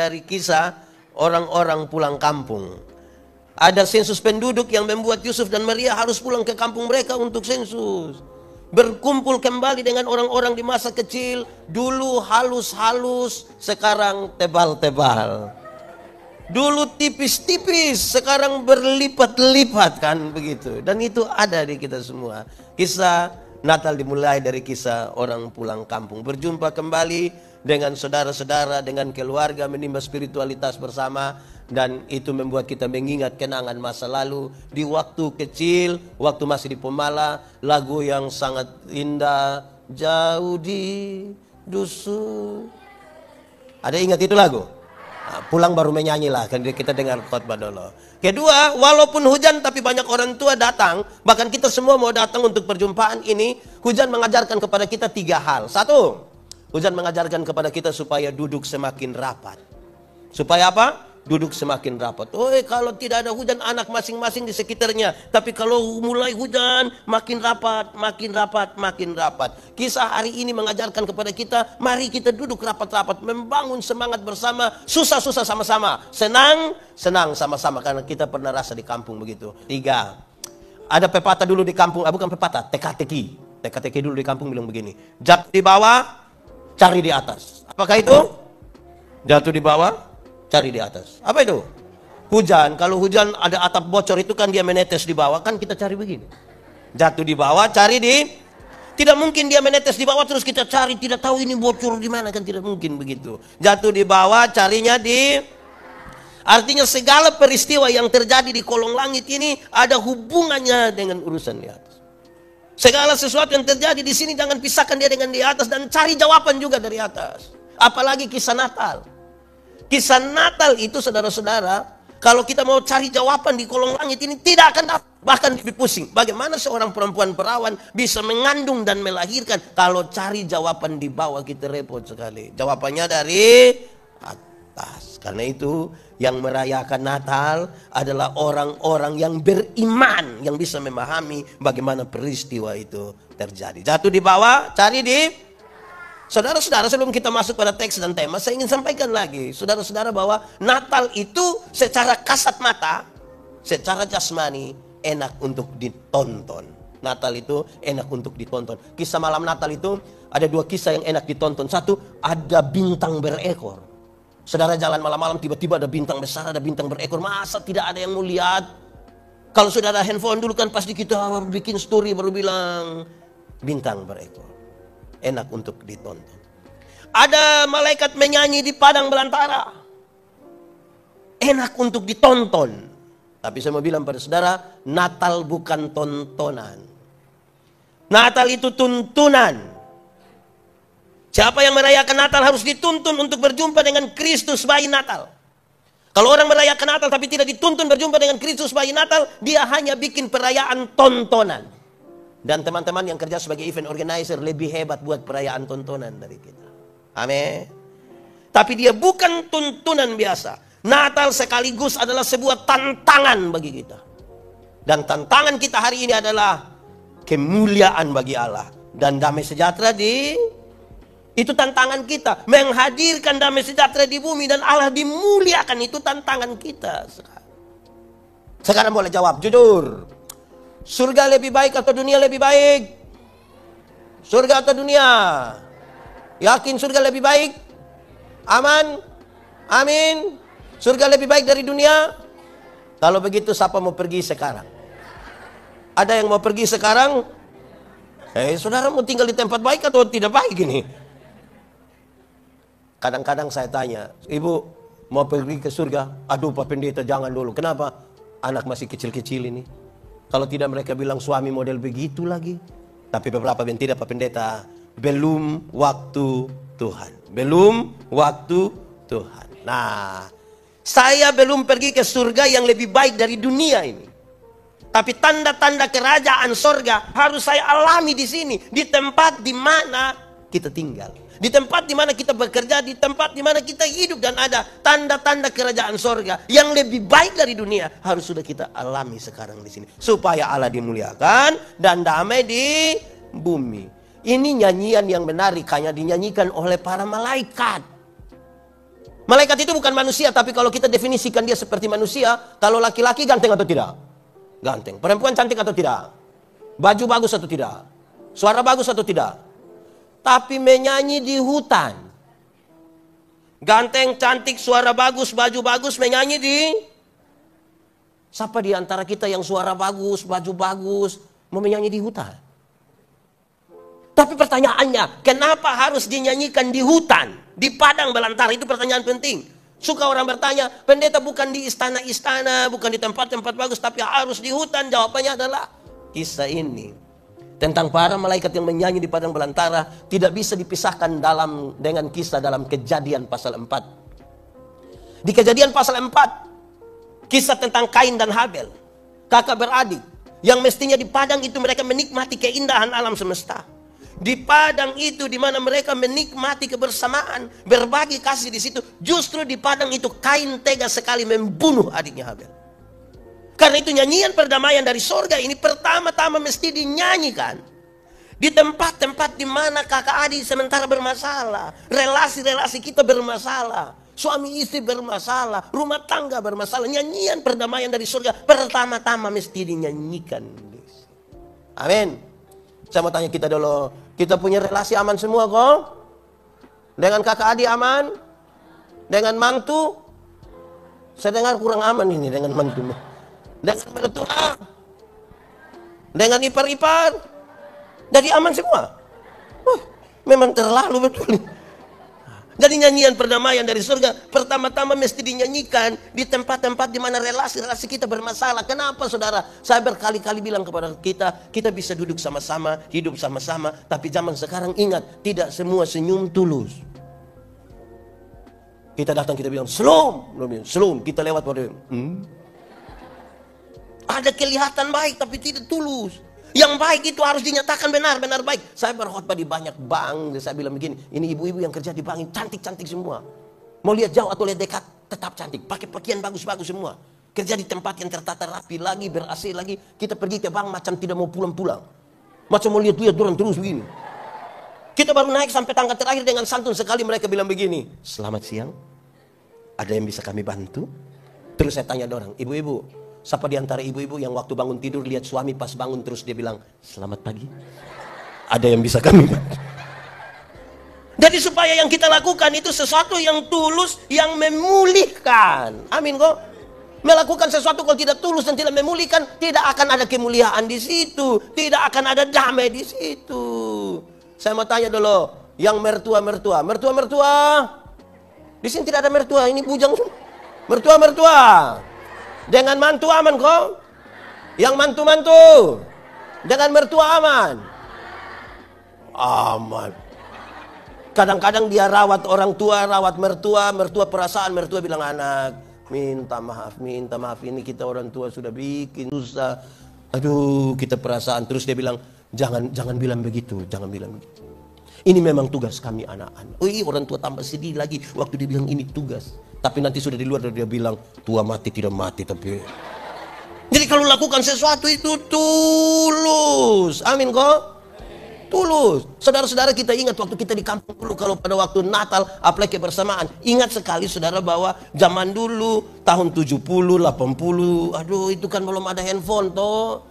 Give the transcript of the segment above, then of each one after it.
dari kisah orang-orang pulang kampung. Ada sensus penduduk yang membuat Yusuf dan Maria harus pulang ke kampung mereka untuk sensus. Berkumpul kembali dengan orang-orang di masa kecil. Dulu halus-halus, sekarang tebal-tebal. Dulu tipis-tipis, sekarang berlipat-lipat, kan begitu. Dan itu ada di kita semua. Kisah Natal dimulai dari kisah orang pulang kampung. Berjumpa kembali dengan saudara-saudara, dengan keluarga, menimba spiritualitas bersama. Dan itu membuat kita mengingat kenangan masa lalu. Di waktu kecil, waktu masih di Pemala, lagu yang sangat indah, jauh di dusun. Ada ingat itu lagu? Nah, pulang baru menyanyi lah, kan kita dengar khotbah dulu. Kedua, walaupun hujan tapi banyak orang tua datang. Bahkan kita semua mau datang untuk perjumpaan ini. Hujan mengajarkan kepada kita 3 hal. 1, hujan mengajarkan kepada kita supaya duduk semakin rapat. Supaya apa? Duduk semakin rapat. Kalau tidak ada hujan, anak masing-masing di sekitarnya. Tapi kalau mulai hujan, makin rapat, makin rapat, makin rapat. Kisah hari ini mengajarkan kepada kita, mari kita duduk rapat-rapat, membangun semangat bersama, susah-susah sama-sama, senang-senang sama-sama. Karena kita pernah rasa di kampung begitu. 3, ada pepatah dulu di kampung, bukan pepatah, teka-teki. Teka-teki dulu di kampung bilang begini, jatuh di bawah, cari di atas. Apakah itu? Jatuh di bawah, cari di atas. Apa itu? Hujan. Kalau hujan ada atap bocor itu kan dia menetes di bawah, kan kita cari begini. Jatuh di bawah, cari di. Tidak mungkin dia menetes di bawah terus kita cari, tidak tahu ini bocor di mana, kan tidak mungkin begitu. Jatuh di bawah, carinya di. Artinya segala peristiwa yang terjadi di kolong langit ini ada hubungannya dengan urusan di atas. Segala sesuatu yang terjadi di sini jangan pisahkan dia dengan di atas, dan cari jawaban juga dari atas. Apalagi kisah Natal. Kisah Natal itu saudara-saudara, kalau kita mau cari jawaban di kolong langit ini tidak akan dapat, bahkan lebih pusing. Bagaimana seorang perempuan perawan bisa mengandung dan melahirkan? Kalau cari jawaban di bawah kita repot sekali. Jawabannya dari atas. Karena itu yang merayakan Natal adalah orang-orang yang beriman, yang bisa memahami bagaimana peristiwa itu terjadi. Jatuh di bawah, cari di. Saudara-saudara, sebelum kita masuk pada teks dan tema, saya ingin sampaikan lagi, saudara-saudara, bahwa Natal itu secara kasat mata, secara jasmani, enak untuk ditonton. Natal itu enak untuk ditonton. Kisah malam Natal itu ada 2 kisah yang enak ditonton. 1, ada bintang berekor. Saudara jalan malam-malam, tiba-tiba ada bintang besar, ada bintang berekor. Masa tidak ada yang mau lihat? Kalau sudah ada handphone dulu kan pasti kita bikin story baru bilang bintang berekor. Enak untuk ditonton. Ada malaikat menyanyi di padang belantara. Enak untuk ditonton. Tapi saya mau bilang pada saudara, Natal bukan tontonan. Natal itu tuntunan. Siapa yang merayakan Natal harus dituntun untuk berjumpa dengan Kristus bayi Natal. Kalau orang merayakan Natal tapi tidak dituntun berjumpa dengan Kristus bayi Natal, dia hanya bikin perayaan tontonan. Dan teman-teman yang kerja sebagai event organizer lebih hebat buat perayaan tontonan dari kita. Amin. Tapi dia bukan tuntunan biasa. Natal sekaligus adalah sebuah tantangan bagi kita. Dan tantangan kita hari ini adalah kemuliaan bagi Allah. Dan damai sejahtera di. Itu tantangan kita. Menghadirkan damai sejahtera di bumi dan Allah dimuliakan. Itu tantangan kita. Sekarang boleh jawab jujur. Surga lebih baik atau dunia lebih baik? Surga atau dunia? Yakin surga lebih baik? Aman? Amin? Surga lebih baik dari dunia? Kalau begitu siapa mau pergi sekarang? Ada yang mau pergi sekarang? Saudara mau tinggal di tempat baik atau tidak baik ini? Kadang-kadang saya tanya, ibu mau pergi ke surga? Aduh Pak Pendeta jangan dulu. Kenapa? Anak masih kecil-kecil ini. Kalau tidak mereka bilang suami model begitu lagi. Tapi beberapa yang tidak Pak Pendeta, belum waktu Tuhan. Belum waktu Tuhan. Nah, saya belum pergi ke surga yang lebih baik dari dunia ini. Tapi tanda-tanda kerajaan surga harus saya alami di sini. Di tempat di mana kita tinggal. Di tempat di mana kita bekerja, di tempat di mana kita hidup, dan ada tanda-tanda kerajaan sorga yang lebih baik dari dunia harus sudah kita alami sekarang di sini supaya Allah dimuliakan dan damai di bumi. Ini nyanyian yang menarik hanya dinyanyikan oleh para malaikat. Malaikat itu bukan manusia, tapi kalau kita definisikan dia seperti manusia, kalau laki-laki ganteng atau tidak? Ganteng. Perempuan cantik atau tidak? Baju bagus atau tidak? Suara bagus atau tidak? Tapi menyanyi di hutan. Ganteng, cantik, suara bagus, baju bagus, menyanyi di... Siapa di antara kita yang suara bagus, baju bagus, mau menyanyi di hutan? Tapi pertanyaannya, kenapa harus dinyanyikan di hutan? Di padang belantara, itu pertanyaan penting. Suka orang bertanya, pendeta bukan di istana-istana, bukan di tempat-tempat bagus, tapi harus di hutan. Jawabannya adalah kisah ini tentang para malaikat yang menyanyi di padang belantara tidak bisa dipisahkan dengan kisah dalam Kejadian pasal 4. Di Kejadian pasal 4, kisah tentang Kain dan Habel, kakak beradik, yang mestinya di padang itu mereka menikmati keindahan alam semesta. Di padang itu di mana mereka menikmati kebersamaan, berbagi kasih di situ, justru di padang itu Kain tega sekali membunuh adiknya Habel. Karena itu nyanyian perdamaian dari sorga ini pertama-tama mesti dinyanyikan di tempat-tempat di mana kakak adik sementara bermasalah, relasi-relasi kita bermasalah, suami istri bermasalah, rumah tangga bermasalah. Nyanyian perdamaian dari surga pertama-tama mesti dinyanyikan. Amin. Saya mau tanya kita dulu, kita punya relasi aman semua kok? Dengan kakak adik aman? Dengan mantu? Saya dengar kurang aman ini dengan mantu. Dengan mertua? Dengan ipar-ipar? Jadi aman semua? Memang terlalu betul. Jadi nyanyian perdamaian dari surga pertama-tama mesti dinyanyikan di tempat-tempat di mana relasi-relasi kita bermasalah. Kenapa saudara? Saya berkali-kali bilang kepada kita, kita bisa duduk sama-sama, hidup sama-sama. Tapi zaman sekarang ingat, tidak semua senyum tulus. Kita datang, kita bilang, Shalom. Kita lewat pada ada kelihatan baik tapi tidak tulus. Yang baik itu harus dinyatakan benar-benar baik. Saya berkhotbah di banyak bank, saya bilang begini, ini ibu-ibu yang kerja di bank ini cantik-cantik semua. Mau lihat jauh atau lihat dekat, tetap cantik. Pakai pakaian bagus-bagus semua. Kerja di tempat yang tertata rapi lagi, ber-AC lagi. Kita pergi ke bank macam tidak mau pulang-pulang. Macam mau lihat-lihat orang terus begini. Kita baru naik sampai tangga terakhir dengan santun sekali mereka bilang begini, selamat siang, ada yang bisa kami bantu? Terus saya tanya orang, ibu-ibu, siapa di antara ibu-ibu yang waktu bangun tidur lihat suami pas bangun terus dia bilang, selamat pagi? Ada yang bisa kami bantu? Jadi supaya yang kita lakukan itu sesuatu yang tulus, yang memulihkan. Amin kok. Melakukan sesuatu kalau tidak tulus dan tidak memulihkan, tidak akan ada kemuliaan di situ, tidak akan ada damai di situ. Saya mau tanya dulu, yang mertua. Di sini tidak ada mertua, ini bujang. Mertua. Dengan mantu aman kok? Yang mantu-mantu dengan mertua aman? Aman. Kadang-kadang dia rawat orang tua, rawat mertua perasaan, mertua bilang anak, minta maaf ini kita orang tua sudah bikin susah. Aduh, kita perasaan. Terus dia bilang, jangan bilang begitu, jangan bilang begitu. Ini memang tugas kami anak-anak. Orang tua tambah sedih lagi waktu dia bilang ini tugas. Tapi nanti sudah di luar dia bilang tua mati tidak mati tapi. Jadi kalau lakukan sesuatu itu tulus. Amin kok? Tulus. Saudara-saudara kita ingat waktu kita di kampung dulu kalau pada waktu Natal apalagi kebersamaan. Ingat sekali saudara bahwa zaman dulu tahun 70, 80. Aduh itu kan belum ada handphone toh.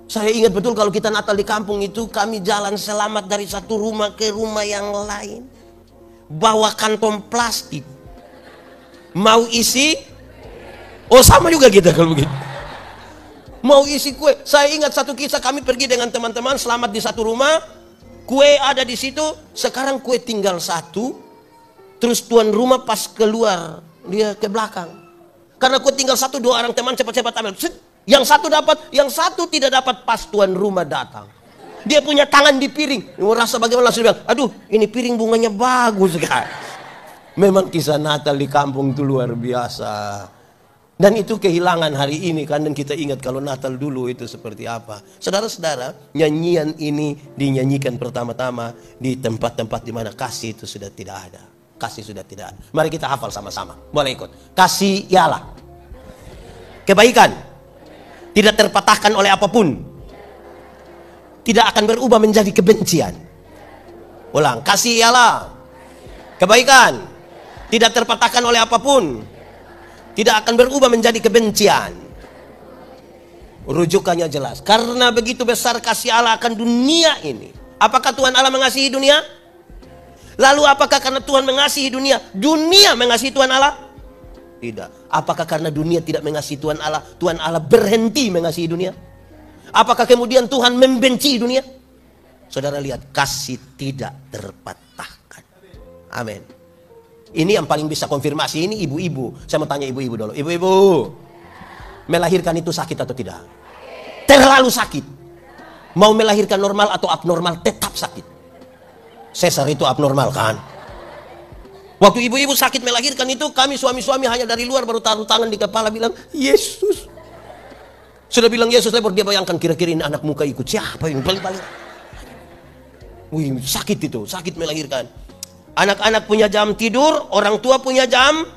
Saya ingat betul kalau kita Natal di kampung itu kami jalan selamat dari satu rumah ke rumah yang lain. Bawa kantong plastik. Mau isi? Oh sama juga kita kalau begitu. Mau isi kue. Saya ingat satu kisah kami pergi dengan teman-teman selamat di satu rumah. Kue ada di situ. Sekarang kue tinggal satu. Terus tuan rumah pas keluar. Dia ke belakang. Karena kue tinggal satu, dua orang teman cepat-cepat ambil. Yang satu dapat, yang satu tidak dapat pas tuan rumah datang. Dia punya tangan di piring. Merasa bagaimana langsung bilang, aduh ini piring bunganya bagus sekali. Memang kisah Natal di kampung itu luar biasa. Dan itu kehilangan hari ini kan. Dan kita ingat kalau Natal dulu itu seperti apa. Saudara-saudara, nyanyian ini dinyanyikan pertama-tama di tempat-tempat di mana kasih itu sudah tidak ada. Kasih sudah tidak ada. Mari kita hafal sama-sama. Boleh ikut. Kasih ialah kebaikan. Tidak terpatahkan oleh apapun. Tidak akan berubah menjadi kebencian. Ulang, kasih ialah kebaikan, Tidak terpatahkan oleh apapun. Tidak akan berubah menjadi kebencian. Rujukannya jelas. Karena begitu besar kasih Allah akan dunia ini. Apakah Tuhan Allah mengasihi dunia? Lalu apakah karena Tuhan mengasihi dunia, dunia mengasihi Tuhan Allah? Tidak. Apakah karena dunia tidak mengasihi Tuhan Allah berhenti mengasihi dunia? Apakah kemudian Tuhan membenci dunia? Saudara lihat, kasih tidak terpatahkan. Amin. Ini yang paling bisa konfirmasi. Ini ibu-ibu. Saya mau tanya ibu-ibu dulu. Ibu-ibu, melahirkan itu sakit atau tidak? Terlalu sakit. Mau melahirkan normal atau abnormal, tetap sakit. Sesar itu abnormal kan? Waktu ibu-ibu sakit melahirkan itu, kami suami-suami hanya dari luar baru taruh tangan di kepala bilang, Yesus. Sudah bilang Yesus lebar, dia bayangkan kira-kira ini anak muka ikut siapa yang paling-paling. Wih, sakit itu, sakit melahirkan. Anak-anak punya jam tidur, orang tua punya jam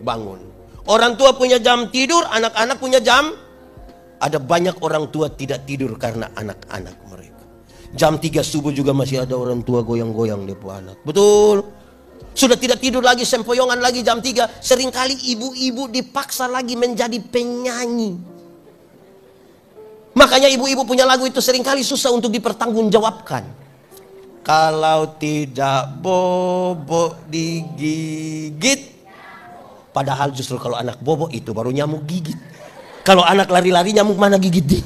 bangun. Orang tua punya jam tidur, anak-anak punya jam. Ada banyak orang tua tidak tidur karena anak-anak mereka. Jam 3 subuh juga masih ada orang tua goyang-goyang depo anak. Betul. Sudah tidak tidur lagi, sempoyongan lagi jam 3. Seringkali ibu-ibu dipaksa lagi menjadi penyanyi. Makanya ibu-ibu punya lagu itu seringkali susah untuk dipertanggungjawabkan. Kalau tidak bobo digigit. Padahal justru kalau anak bobo itu baru nyamuk gigit. Kalau anak lari-lari nyamuk mana gigit di?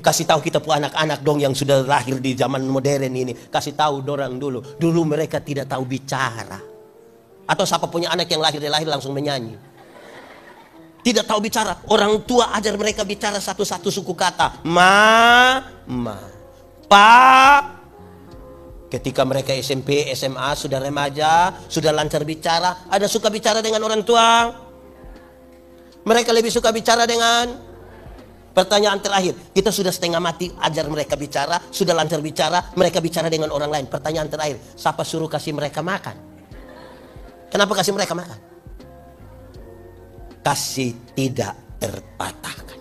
Kasih tahu kita pun anak-anak dong yang sudah lahir di zaman modern ini. Kasih tahu dorang dulu. Dulu mereka tidak tahu bicara. Atau siapa punya anak yang lahir langsung menyanyi. Tidak tahu bicara. Orang tua ajar mereka bicara satu-satu suku kata. Ma. Pa. Ketika mereka SMP, SMA, sudah remaja, sudah lancar bicara, ada suka bicara dengan orang tua. Mereka lebih suka bicara dengan. Pertanyaan terakhir, kita sudah setengah mati ajar mereka bicara, sudah lancar bicara, mereka bicara dengan orang lain. Pertanyaan terakhir, siapa suruh kasih mereka makan? Kenapa kasih mereka makan? Kasih tidak terpatahkan.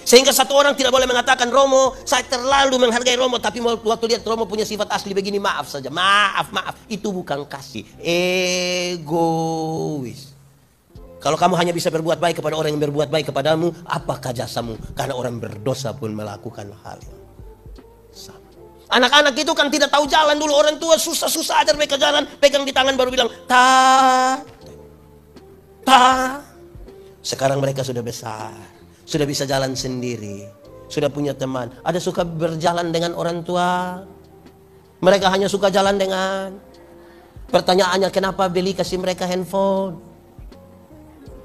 Sehingga satu orang tidak boleh mengatakan, Romo, saya terlalu menghargai Romo. Tapi waktu lihat Romo punya sifat asli begini, maaf saja. Maaf. Itu bukan kasih. Egois. Kalau kamu hanya bisa berbuat baik kepada orang yang berbuat baik kepadamu, apakah jasamu? Karena orang berdosa pun melakukan hal yang sama. Anak-anak itu kan tidak tahu jalan dulu. Orang tua susah-susah ajar mereka jalan. Pegang di tangan baru bilang, ta. Sekarang mereka sudah besar. Sudah bisa jalan sendiri. Sudah punya teman. Ada suka berjalan dengan orang tua. Mereka hanya suka jalan dengan. Pertanyaannya, kenapa beli kasih mereka handphone?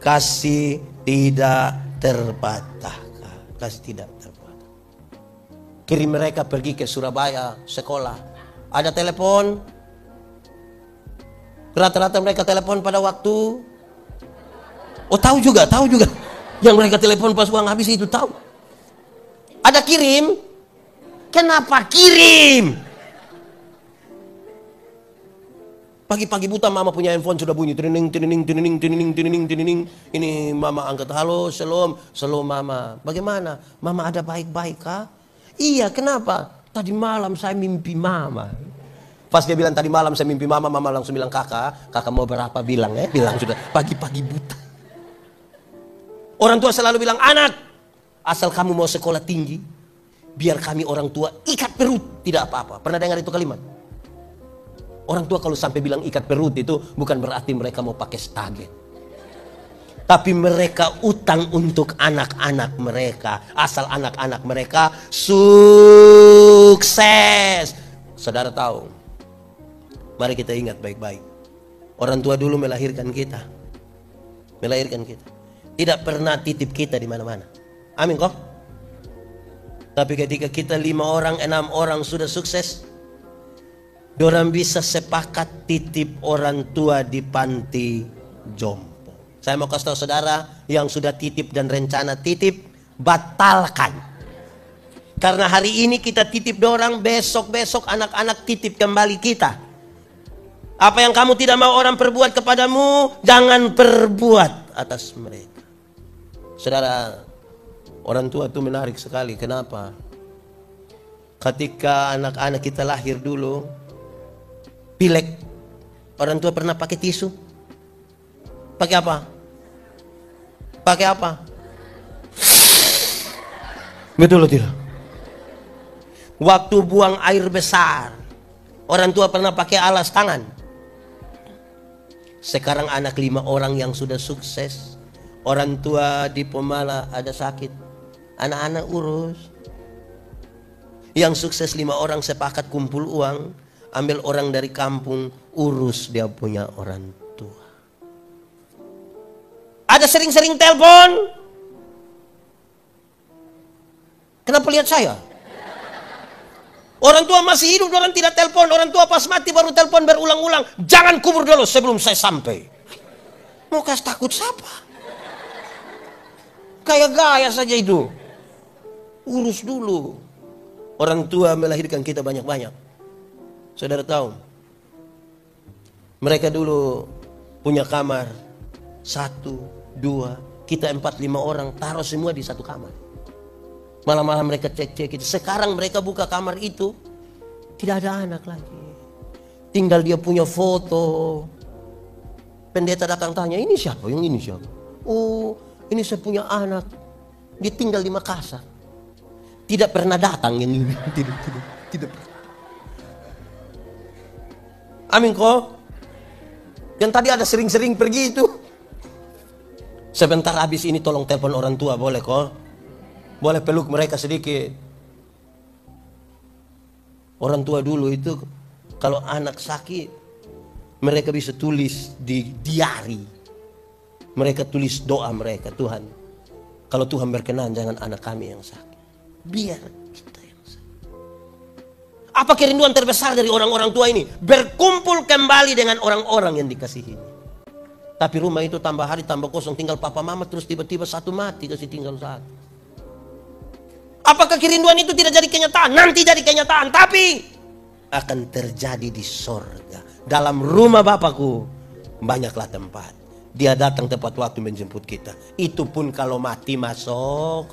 Kasih tidak terpatahkan. Kasih tidak terpatahkan. Kirim mereka pergi ke Surabaya sekolah. Ada telepon. Rata-rata mereka telepon pada waktu. Oh, tahu juga. Yang mereka telepon pas uang habis itu tahu. Ada kirim. Kenapa kirim? Pagi-pagi buta mama punya handphone sudah bunyi. Tining. Ini mama angkat. Halo, shalom mama. Bagaimana? Mama ada baik-baik kah? Iya, kenapa? Tadi malam saya mimpi mama. Pas dia bilang tadi malam saya mimpi mama, mama langsung bilang kakak mau berapa bilang bilang sudah pagi-pagi buta. Orang tua selalu bilang, anak, asal kamu mau sekolah tinggi, biar kami orang tua ikat perut, tidak apa-apa. Pernah dengar itu kalimat? Orang tua kalau sampai bilang ikat perut itu bukan berarti mereka mau pakai staget. Tapi mereka utang untuk anak-anak mereka. Asal anak-anak mereka sukses. Saudara tahu, mari kita ingat baik-baik. Orang tua dulu melahirkan kita. Tidak pernah titip kita di mana-mana. Amin kok. Tapi ketika kita 5 orang, 6 orang sudah sukses, dorang bisa sepakat titip orang tua di panti jompo. Saya mau kasih tahu saudara yang sudah titip dan rencana titip, batalkan. Karena hari ini kita titip dorang, besok-besok anak-anak titip kembali kita. Apa yang kamu tidak mau orang perbuat kepadamu, jangan perbuat atas mereka. Saudara, orang tua itu menarik sekali. Kenapa? Ketika anak-anak kita lahir dulu, pilek Orang tua pernah pakai tisu? Pakai apa? Pakai apa? Betul atau tidak? Waktu buang air besar, orang tua pernah pakai alas tangan. Sekarang anak 5 orang yang sudah sukses, orang tua di Pemala ada sakit, anak-anak urus. Yang sukses 5 orang sepakat kumpul uang, ambil orang dari kampung, urus dia punya orang tua. Ada sering-sering telepon. Kenapa lihat saya? Orang tua masih hidup, orang tidak telepon. Orang tua pas mati baru telepon berulang-ulang. Jangan kubur dulu sebelum saya sampai. Mau kasih takut siapa? Kayak gaya saja itu. Urus dulu. Orang tua melahirkan kita banyak-banyak. Saudara tahu? Mereka dulu punya kamar 1, 2, kita 4, 5 orang taruh semua di satu kamar. Malam-malam mereka cek-cek itu. Sekarang mereka buka kamar itu, tidak ada anak lagi. Tinggal dia punya foto. Pendeta datang tanya, ini siapa? Yang ini siapa? Oh, ini saya punya anak. Dia tinggal di Makassar. Tidak pernah datang yang ini. Tidak pernah. Amin kok. Yang tadi ada sering-sering pergi itu. Sebentar habis ini tolong telepon orang tua, boleh kok? Boleh peluk mereka sedikit. Orang tua dulu itu kalau anak sakit, mereka bisa tulis di diari. Mereka tulis doa mereka, Tuhan, kalau Tuhan berkenan jangan anak kami yang sakit, biar kita yang sakit. Apa kerinduan terbesar dari orang-orang tua ini? Berkumpul kembali dengan orang-orang yang dikasihi. Tapi rumah itu tambah hari tambah kosong, tinggal papa mama, terus tiba-tiba satu mati, kasih tinggal satu. Apakah kerinduan itu tidak jadi kenyataan? Nanti jadi kenyataan, tapi akan terjadi di sorga. Dalam rumah Bapakku banyaklah tempat. Dia datang tepat waktu menjemput kita. Itu pun kalau mati masuk,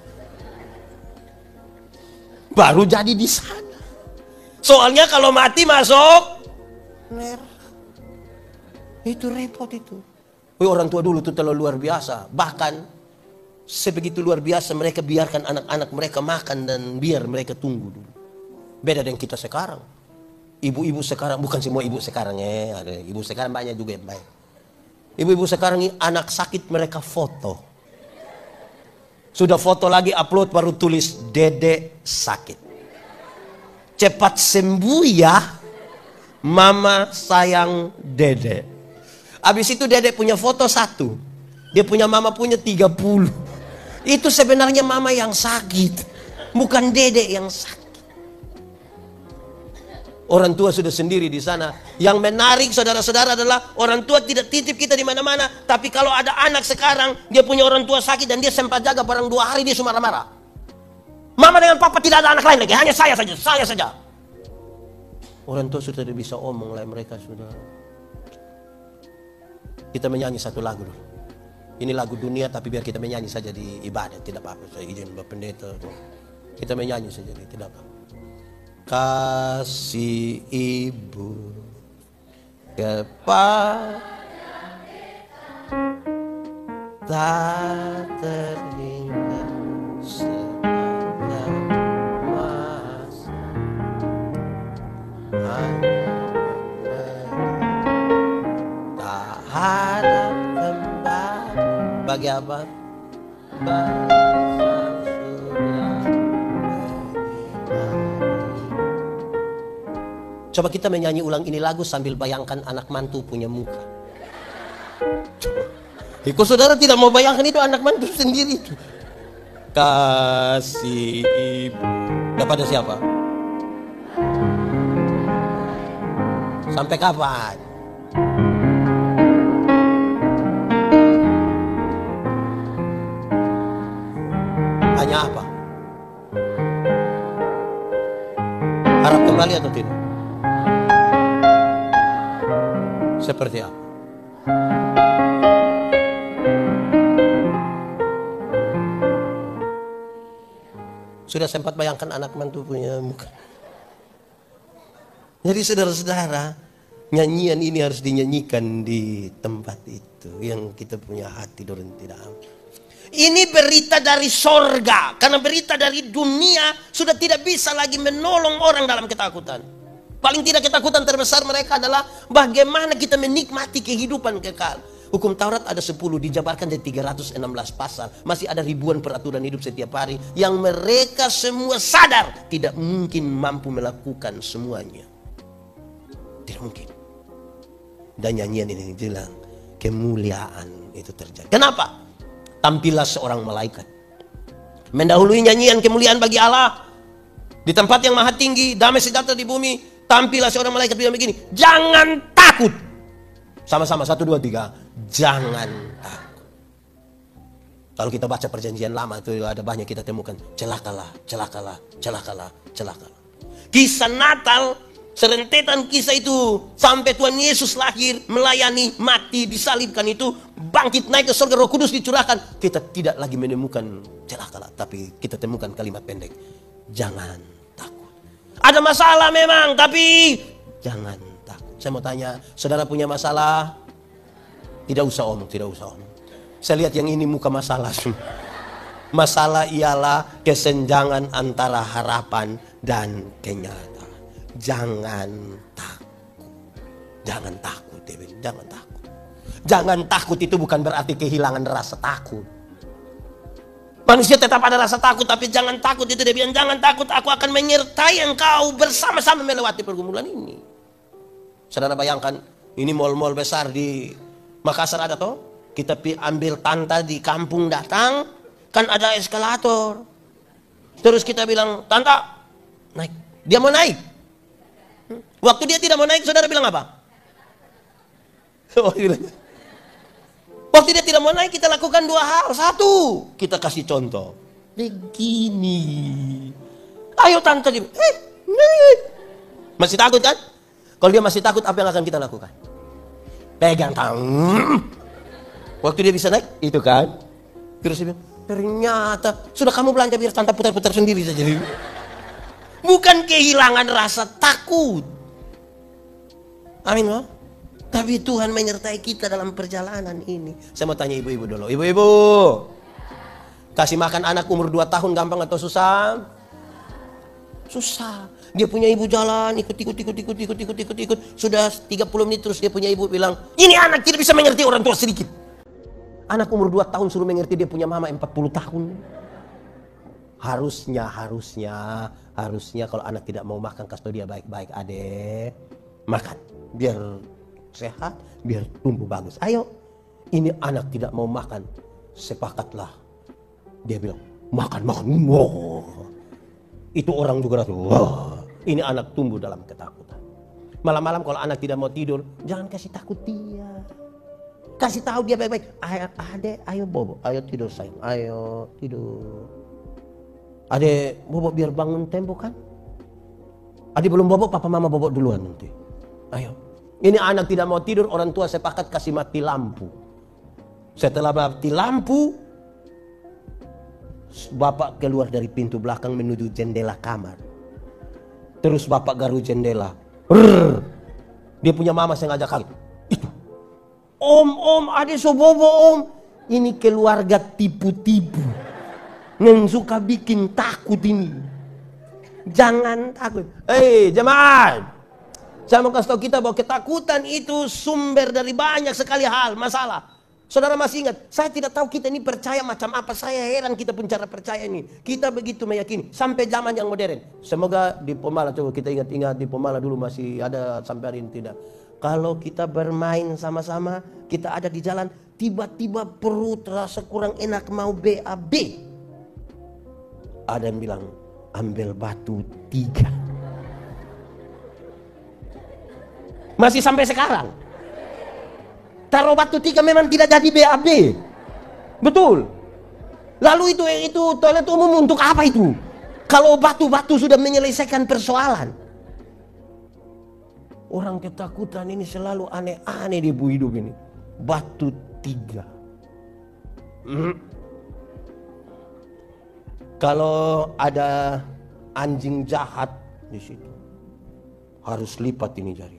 baru jadi di sana. Soalnya kalau mati masuk, itu repot itu. Orang tua dulu itu terlalu luar biasa. Bahkan sebegitu luar biasa mereka biarkan anak-anak mereka makan dan biar mereka tunggu dulu. Beda dengan kita sekarang. Ibu-ibu sekarang, bukan semua ibu sekarang ya, ada ibu sekarang banyak juga yang baik. Ibu-ibu sekarang ini anak sakit mereka foto. Sudah foto lagi upload baru tulis Dede sakit. Cepat sembuh ya, mama sayang Dede. Habis itu Dede punya foto 1. Dia punya mama punya 30. Itu sebenarnya mama yang sakit, bukan Dede yang sakit. Orang tua sudah sendiri di sana. Yang menarik saudara-saudara adalah orang tua tidak titip kita di mana-mana. Tapi kalau ada anak sekarang, dia punya orang tua sakit dan dia sempat jaga barang 2 hari, dia cuma marah-marah. Mama dengan papa tidak ada anak lain lagi, hanya saya saja. Orang tua sudah tidak bisa omong lah, mereka sudah. Kita menyanyi satu lagu dulu. Ini lagu dunia tapi biar kita menyanyi saja di ibadah, tidak apa-apa. Saya izin Bapak Pendeta. Kita menyanyi saja, tidak apa-apa. Kasih ibu kepada tak terhingga sepanjang masa, hanya tak harap kembali. Bagi apa? Coba kita menyanyi ulang ini lagu sambil bayangkan anak mantu punya muka. Kalau saudara tidak mau bayangkan itu anak mantu sendiri itu. Kasih ibu kepada siapa? Sampai kapan? Hanya apa? Harap kembali atau tidak? Seperti apa? Sudah sempat bayangkan anak mantu punya muka. Jadi saudara-saudara, Nyanyian ini harus dinyanyikan di tempat itu yang kita punya hati dorong tidak. Ini berita dari sorga, karena berita dari dunia sudah tidak bisa lagi menolong orang dalam ketakutan. Paling tidak ketakutan terbesar mereka adalah bagaimana kita menikmati kehidupan kekal. Hukum Taurat ada 10, dijabarkan dari 316 pasal. Masih ada ribuan peraturan hidup setiap hari yang mereka semua sadar tidak mungkin mampu melakukan semuanya. Tidak mungkin. Dan nyanyian ini bilang kemuliaan itu terjadi. Kenapa? Tampillah seorang malaikat mendahului nyanyian kemuliaan bagi Allah di tempat yang maha tinggi, damai sejahtera di bumi. Tampillah seorang malaikat bilang begini, jangan takut. Sama-sama 1, 2, 3. Jangan takut. Kalau kita baca perjanjian lama itu ada banyak kita temukan celakalah, celakalah, celakalah, celakalah. Kisah Natal, serentetan kisah itu sampai Tuhan Yesus lahir, melayani, mati, disalibkan itu, bangkit naik ke surga, Roh Kudus dicurahkan. Kita tidak lagi menemukan celakalah, tapi kita temukan kalimat pendek, jangan takut. Ada masalah memang, tapi jangan takut. Saya mau tanya, saudara punya masalah? Tidak usah om, tidak usah om. Saya lihat yang ini muka masalah. Masalah ialah kesenjangan antara harapan dan kenyataan. Jangan takut. Jangan takut, jangan takut. Jangan takut itu bukan berarti kehilangan rasa takut. Manusia tetap ada rasa takut, tapi jangan takut itu dia bilang, jangan takut, aku akan menyertai engkau bersama-sama melewati pergumulan ini. Saudara bayangkan, ini mal-mal besar di Makassar ada toh? Kita ambil tanta di kampung datang, kan ada eskalator. Terus kita bilang, tanta, naik. Dia mau naik. Waktu dia tidak mau naik, saudara bilang apa? Waktu dia tidak mau naik, kita lakukan 2 hal. 1, kita kasih contoh. Begini. Ayo tante, naik. Masih takut kan? Kalau dia masih takut, apa yang akan kita lakukan? Pegang tangan. Waktu dia bisa naik, itu kan. Terus dia bilang, ternyata sudah kamu belanja biar tante putar-putar sendiri saja. Bukan kehilangan rasa takut. Amin loh. Tapi Tuhan menyertai kita dalam perjalanan ini. Saya mau tanya ibu-ibu dulu. Ibu-ibu, kasih makan anak umur 2 tahun gampang atau susah? Susah. Dia punya ibu jalan, ikut. Sudah 30 menit terus dia punya ibu bilang, ini anak tidak bisa mengerti orang tua sedikit. Anak umur 2 tahun suruh mengerti dia punya mama 40 tahun. Harusnya kalau anak tidak mau makan, kasih tahu dia baik-baik, adek. Makan, biar sehat, biar tumbuh bagus. Ayo, ini anak tidak mau makan, sepakatlah. Dia bilang, makan. Wow. Itu orang juga rasa, wah, ini anak tumbuh dalam ketakutan. Malam-malam kalau anak tidak mau tidur, jangan kasih takut dia. Kasih tahu dia baik-baik. Adek, ayo bobo, ayo tidur sayang, ayo tidur. Adek, bobo biar bangun tempo kan. Adek belum bobo, papa mama bobo duluan nanti. Ayo. Ini anak tidak mau tidur, orang tua sepakat kasih mati lampu. Setelah mati lampu, bapak keluar dari pintu belakang menuju jendela kamar. Terus bapak garu jendela. Dia punya mama saya ngajak kaget. Itu. Om, adek so bobo om. Ini keluarga tipu-tipu. Yang suka bikin takut ini. Jangan takut. Jemaat. Saya mau kasih tahu kita bahwa ketakutan itu sumber dari banyak sekali hal, masalah. Saudara masih ingat, saya tidak tahu kita ini percaya macam apa. Saya heran kita pun cara percaya ini. Kita begitu meyakini, sampai zaman yang modern. Semoga di Pomala, coba kita ingat-ingat di Pomala dulu masih ada sampai hari ini tidak. Kalau kita bermain sama-sama, kita ada di jalan, tiba-tiba perut rasa kurang enak mau BAB. Ada yang bilang, ambil batu 3. Masih sampai sekarang. Taruh batu 3 memang tidak jadi BAB. Betul. Lalu itu toilet umum untuk apa itu? Kalau batu-batu sudah menyelesaikan persoalan. Orang ketakutan ini selalu aneh-aneh di hidup ini. Batu 3. Kalau ada anjing jahat di situ, harus lipat ini jari.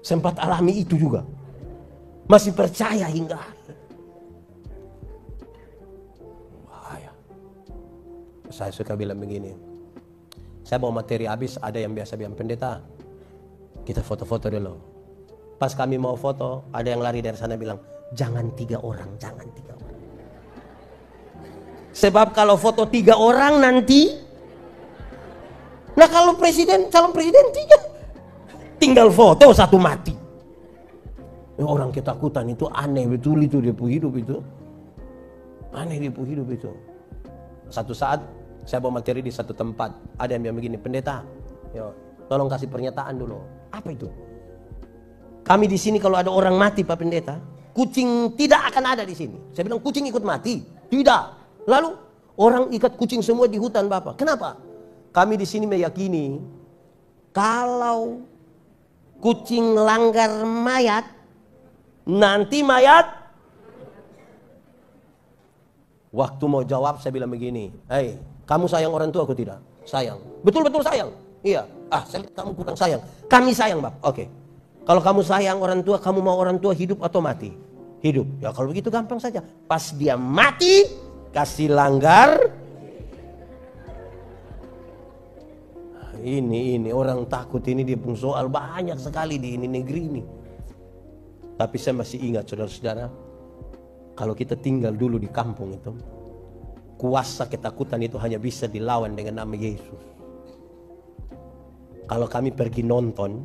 Sempat alami itu juga. Masih percaya hingga akhir. Bahaya. Saya suka bilang begini. Saya bawa materi habis, ada yang biasa bilang, pendeta, kita foto-foto dulu. Pas kami mau foto, ada yang lari dari sana bilang, jangan 3 orang, jangan 3 orang. Sebab kalau foto 3 orang nanti, nah kalau presiden, calon presiden 3, tinggal foto 1 mati. Orang ketakutan itu aneh betul itu dia hidup itu. Aneh dia hidup itu. Satu saat saya bawa materi di satu tempat, ada yang bilang begini, pendeta, yo, tolong kasih pernyataan dulu. Apa itu? Kami di sini kalau ada orang mati Pak Pendeta, kucing tidak akan ada di sini. Saya bilang kucing ikut mati? Tidak. Lalu orang ikat kucing semua di hutan Bapak. Kenapa? Kami di sini meyakini kalau kucing langgar mayat, nanti mayat. Waktu mau jawab saya bilang begini, hei, kamu sayang orang tua aku tidak? Sayang. Betul-betul sayang? Iya. Saya lihat kamu kurang sayang. Kami sayang Bapak. Oke. Kalau kamu sayang orang tua, kamu mau orang tua hidup atau mati? Hidup. Ya kalau begitu gampang saja. Pas dia mati, kasih langgar. Ini orang takut ini dia pun soal banyak sekali di ini negeri ini. Tapi saya masih ingat saudara-saudara, kalau kita tinggal dulu di kampung itu, kuasa ketakutan itu hanya bisa dilawan dengan nama Yesus. Kalau kami pergi nonton,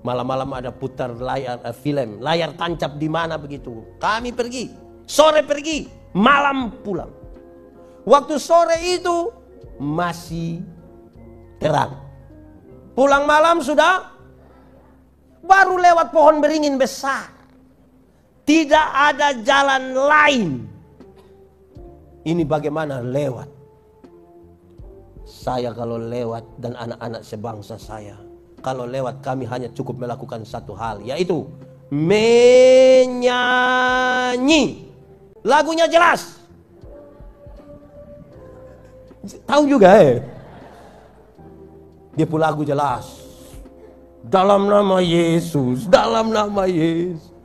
malam-malam ada putar film, layar tancap di mana begitu. Kami pergi, sore pergi, malam pulang. Waktu sore itu masih terang. Pulang malam sudah baru lewat pohon beringin besar. Tidak ada jalan lain. Ini bagaimana lewat? Saya kalau lewat dan anak-anak sebangsa saya, kalau lewat kami hanya cukup melakukan satu hal, yaitu menyanyi. Lagunya jelas. Tahu juga dia pun lagu jelas. Dalam nama Yesus, dalam nama Yesus.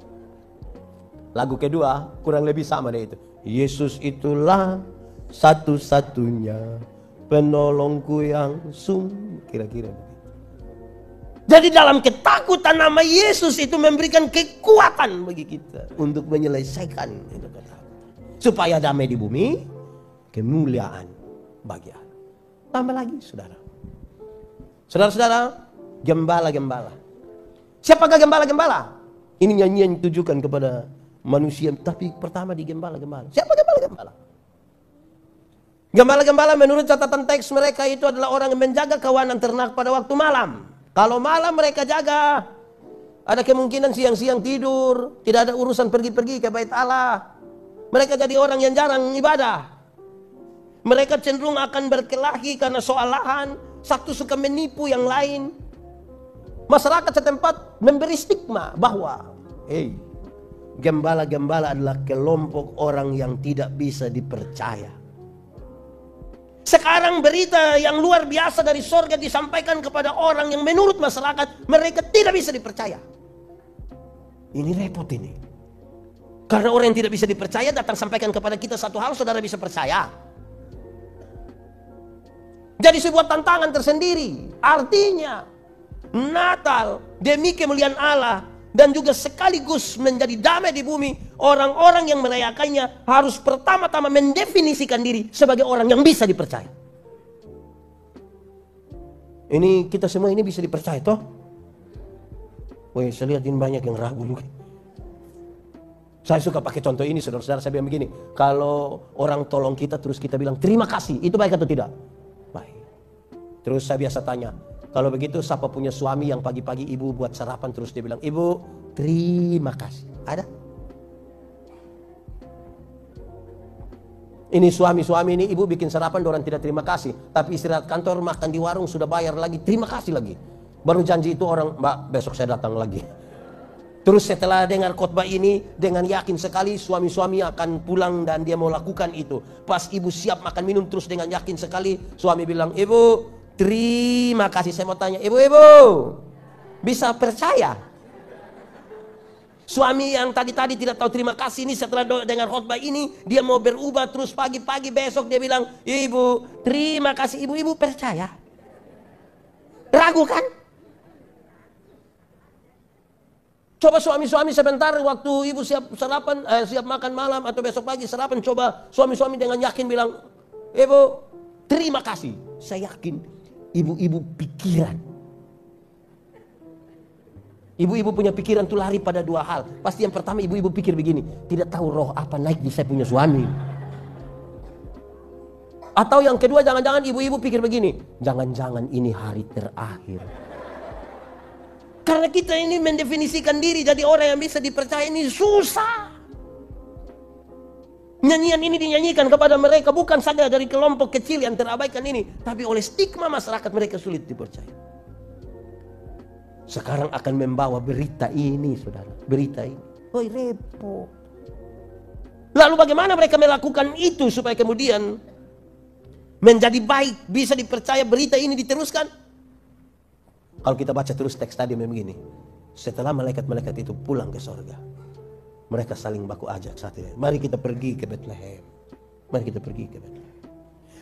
Lagu kedua kurang lebih sama deh itu. Yesus itulah satu-satunya penolongku yang kira-kira begitu. Jadi dalam ketakutan nama Yesus itu memberikan kekuatan bagi kita untuk menyelesaikan itu ketakutan. Supaya damai di bumi, kemuliaan bagi Allah. Tambah lagi saudara. Saudara-saudara, gembala-gembala. Siapakah gembala-gembala? Ini nyanyian ditujukan kepada manusia, tapi pertama di gembala-gembala. Siapa gembala-gembala? Gembala-gembala menurut catatan teks mereka itu adalah orang yang menjaga kawanan ternak pada waktu malam. Kalau malam mereka jaga, ada kemungkinan siang-siang tidur, tidak ada urusan pergi-pergi ke bait Allah. Mereka jadi orang yang jarang ibadah. Mereka cenderung akan berkelahi karena soal lahan. Satu suka menipu yang lain. Masyarakat setempat memberi stigma bahwa gembala-gembala adalah kelompok orang yang tidak bisa dipercaya. Sekarang berita yang luar biasa dari sorga disampaikan kepada orang yang menurut masyarakat mereka tidak bisa dipercaya. Ini repot ini. Karena orang yang tidak bisa dipercaya datang sampaikan kepada kita satu hal, saudara bisa percaya. Jadi sebuah tantangan tersendiri. Artinya Natal demi kemuliaan Allah dan juga sekaligus menjadi damai di bumi, orang-orang yang merayakannya harus pertama-tama mendefinisikan diri sebagai orang yang bisa dipercaya. Ini kita semua ini bisa dipercaya toh? Woi, saya lihat ini banyak yang ragu juga. Saya suka pakai contoh ini, saudara-saudara. Saya bilang begini, kalau orang tolong kita terus kita bilang terima kasih, itu baik atau tidak? Baik. Terus saya biasa tanya, kalau begitu siapa punya suami yang pagi-pagi ibu buat sarapan terus dia bilang, ibu terima kasih. Ada? Ini suami-suami ini ibu bikin sarapan orang tidak terima kasih. Tapi istirahat kantor makan di warung sudah bayar lagi, terima kasih lagi. Baru janji itu orang, mbak besok saya datang lagi. Terus setelah dengar khotbah ini dengan yakin sekali suami-suami akan pulang dan dia mau lakukan itu. Pas ibu siap makan minum terus dengan yakin sekali suami bilang, ibu terima kasih. Saya mau tanya, ibu-ibu bisa percaya Suami yang tadi-tadi tidak tahu terima kasih ini setelah dengar khotbah ini, dia mau berubah terus pagi-pagi besok dia bilang, ibu terima kasih, ibu percaya. Ragu kan? Coba suami-suami sebentar waktu ibu siap sarapan, siap makan malam atau besok pagi sarapan, coba suami-suami dengan yakin bilang, ibu terima kasih. Saya yakin ibu-ibu pikiran. Ibu-ibu punya pikiran tuh lari pada dua hal. Pasti yang pertama ibu-ibu pikir begini, tidak tahu roh apa naik di saya punya suami. Atau yang kedua jangan-jangan ibu-ibu pikir begini, jangan-jangan ini hari terakhir. Karena kita ini mendefinisikan diri jadi orang yang bisa dipercaya ini susah. Nyanyian ini dinyanyikan kepada mereka bukan saja dari kelompok kecil yang terabaikan ini, tapi oleh stigma masyarakat mereka sulit dipercaya. Sekarang akan membawa berita ini, saudara. Berita ini. Oi, repot. Lalu bagaimana mereka melakukan itu supaya kemudian menjadi baik, bisa dipercaya berita ini diteruskan? Kalau kita baca terus teks tadi begini. Setelah malaikat-malaikat itu pulang ke sorga, mereka saling baku ajak satu. Mari kita pergi ke Bethlehem. Mari kita pergi ke Bethlehem.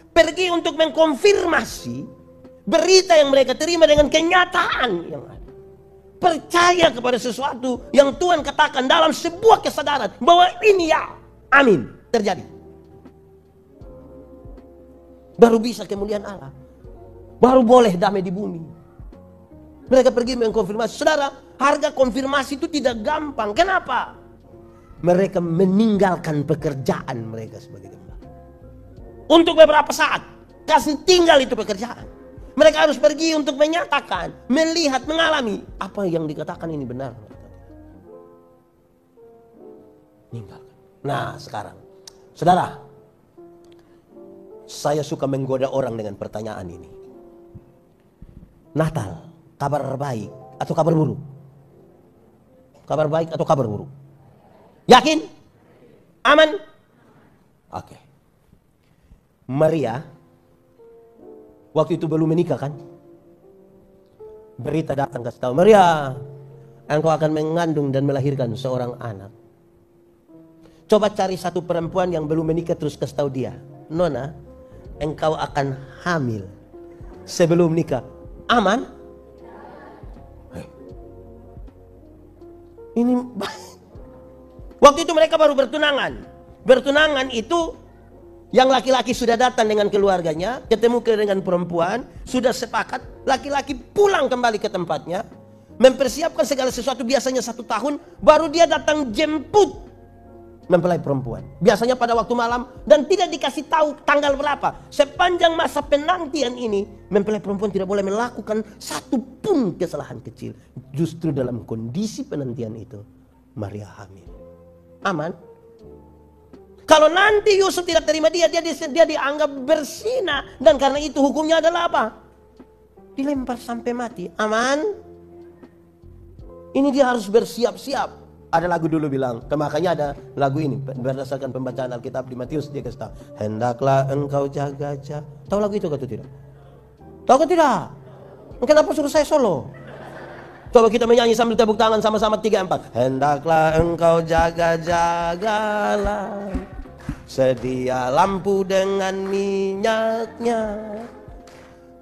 Pergi untuk mengkonfirmasi berita yang mereka terima dengan kenyataan yang ada. Percaya kepada sesuatu yang Tuhan katakan dalam sebuah kesadaran bahwa ini ya, amin, terjadi. Baru bisa kemuliaan Allah. Baru boleh damai di bumi. Mereka pergi mengkonfirmasi. Saudara, harga konfirmasi itu tidak gampang. Kenapa? Mereka meninggalkan pekerjaan mereka sebagai gembala. Untuk beberapa saat. Kasih tinggal itu pekerjaan. Mereka harus pergi untuk menyatakan, melihat, mengalami. Apa yang dikatakan ini benar. Meninggalkan. Nah sekarang. Saudara. Saya suka menggoda orang dengan pertanyaan ini. Natal. Kabar baik atau kabar buruk? Kabar baik atau kabar buruk? Yakin? Aman? Oke. Maria waktu itu belum menikah kan? Berita datang kasih tahu, Maria, engkau akan mengandung dan melahirkan seorang anak. Coba cari satu perempuan yang belum menikah terus kasih tahu dia, Nona, engkau akan hamil sebelum nikah. Aman? Ini waktu itu mereka baru bertunangan. Bertunangan itu yang laki-laki sudah datang dengan keluarganya, ketemu dengan perempuan, sudah sepakat, laki-laki pulang kembali ke tempatnya, mempersiapkan segala sesuatu biasanya 1 tahun, baru dia datang jemput mempelai perempuan. Biasanya pada waktu malam dan tidak dikasih tahu tanggal berapa. Sepanjang masa penantian ini, mempelai perempuan tidak boleh melakukan satu pun kesalahan kecil. Justru dalam kondisi penantian itu, Maria hamil. Aman? Kalau nanti Yusuf tidak terima dia dianggap berzina. Dan karena itu hukumnya adalah apa? Dilempar sampai mati. Aman? Ini dia harus bersiap-siap. Ada lagu dulu bilang, makanya ada lagu ini berdasarkan pembacaan Alkitab di Matius, dia kasih tahu, hendaklah engkau jaga-jaga. Tahu lagu itu atau tidak? Tahu atau tidak? Kenapa suruh saya solo? Coba kita menyanyi sambil tepuk tangan sama-sama 3, 4. Hendaklah engkau jaga-jagalah, sedia lampu dengan minyaknya,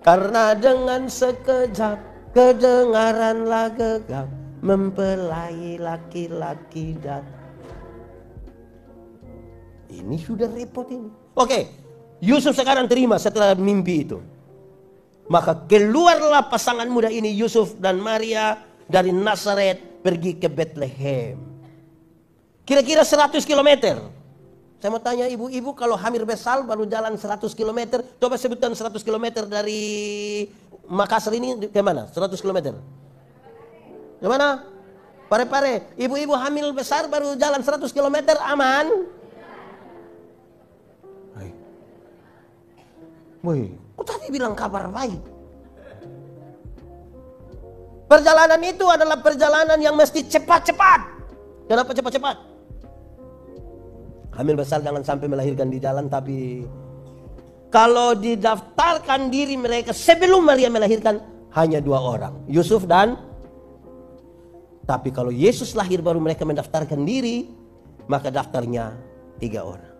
karena dengan sekejap kedengaranlah gegap mempelai laki-laki dan ini sudah repot ini. Oke, Yusuf sekarang terima setelah mimpi itu. Maka keluarlah pasangan muda ini, Yusuf dan Maria, dari Nazaret pergi ke Bethlehem. Kira-kira 100 km. Saya mau tanya ibu-ibu, kalau Hamir Besal baru jalan 100 km, coba sebutkan 100 km dari Makassar ini ke mana? 100 km. Gimana? Pare-pare. Ibu-ibu hamil besar baru jalan 100 km aman? Woi, kok tadi bilang kabar baik? Perjalanan itu adalah perjalanan yang mesti cepat-cepat. Kenapa cepat-cepat? Hamil besar jangan sampai melahirkan di jalan, tapi kalau didaftarkan diri mereka sebelum Maria melahirkan hanya 2 orang, Yusuf dan Tapi kalau Yesus lahir baru mereka mendaftarkan diri, maka daftarnya 3 orang.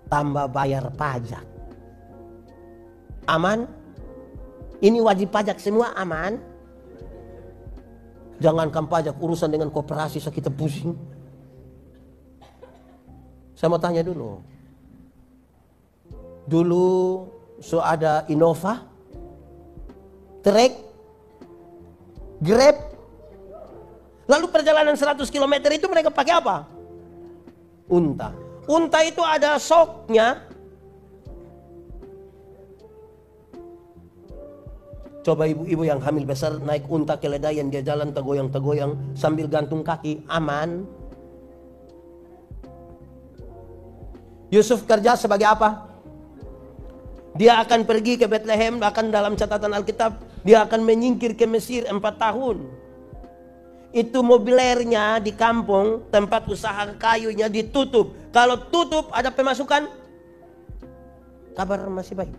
Tambah bayar pajak. Aman? Ini wajib pajak semua aman? Jangankan pajak, urusan dengan koperasi kita pusing. Saya mau tanya dulu. Dulu ada Innova, Trek, Grab. Lalu perjalanan 100 km itu mereka pakai apa? Unta. Unta itu ada soknya. Coba ibu-ibu yang hamil besar naik unta keledaian, dia jalan tergoyang-tergoyang sambil gantung kaki, aman? Yusuf kerja sebagai apa? Dia akan pergi ke Bethlehem, bahkan dalam catatan Alkitab, dia akan menyingkir ke Mesir 4 tahun. Itu mobilernya di kampung, tempat usaha kayunya ditutup. Kalau tutup ada pemasukan, kabar masih baik.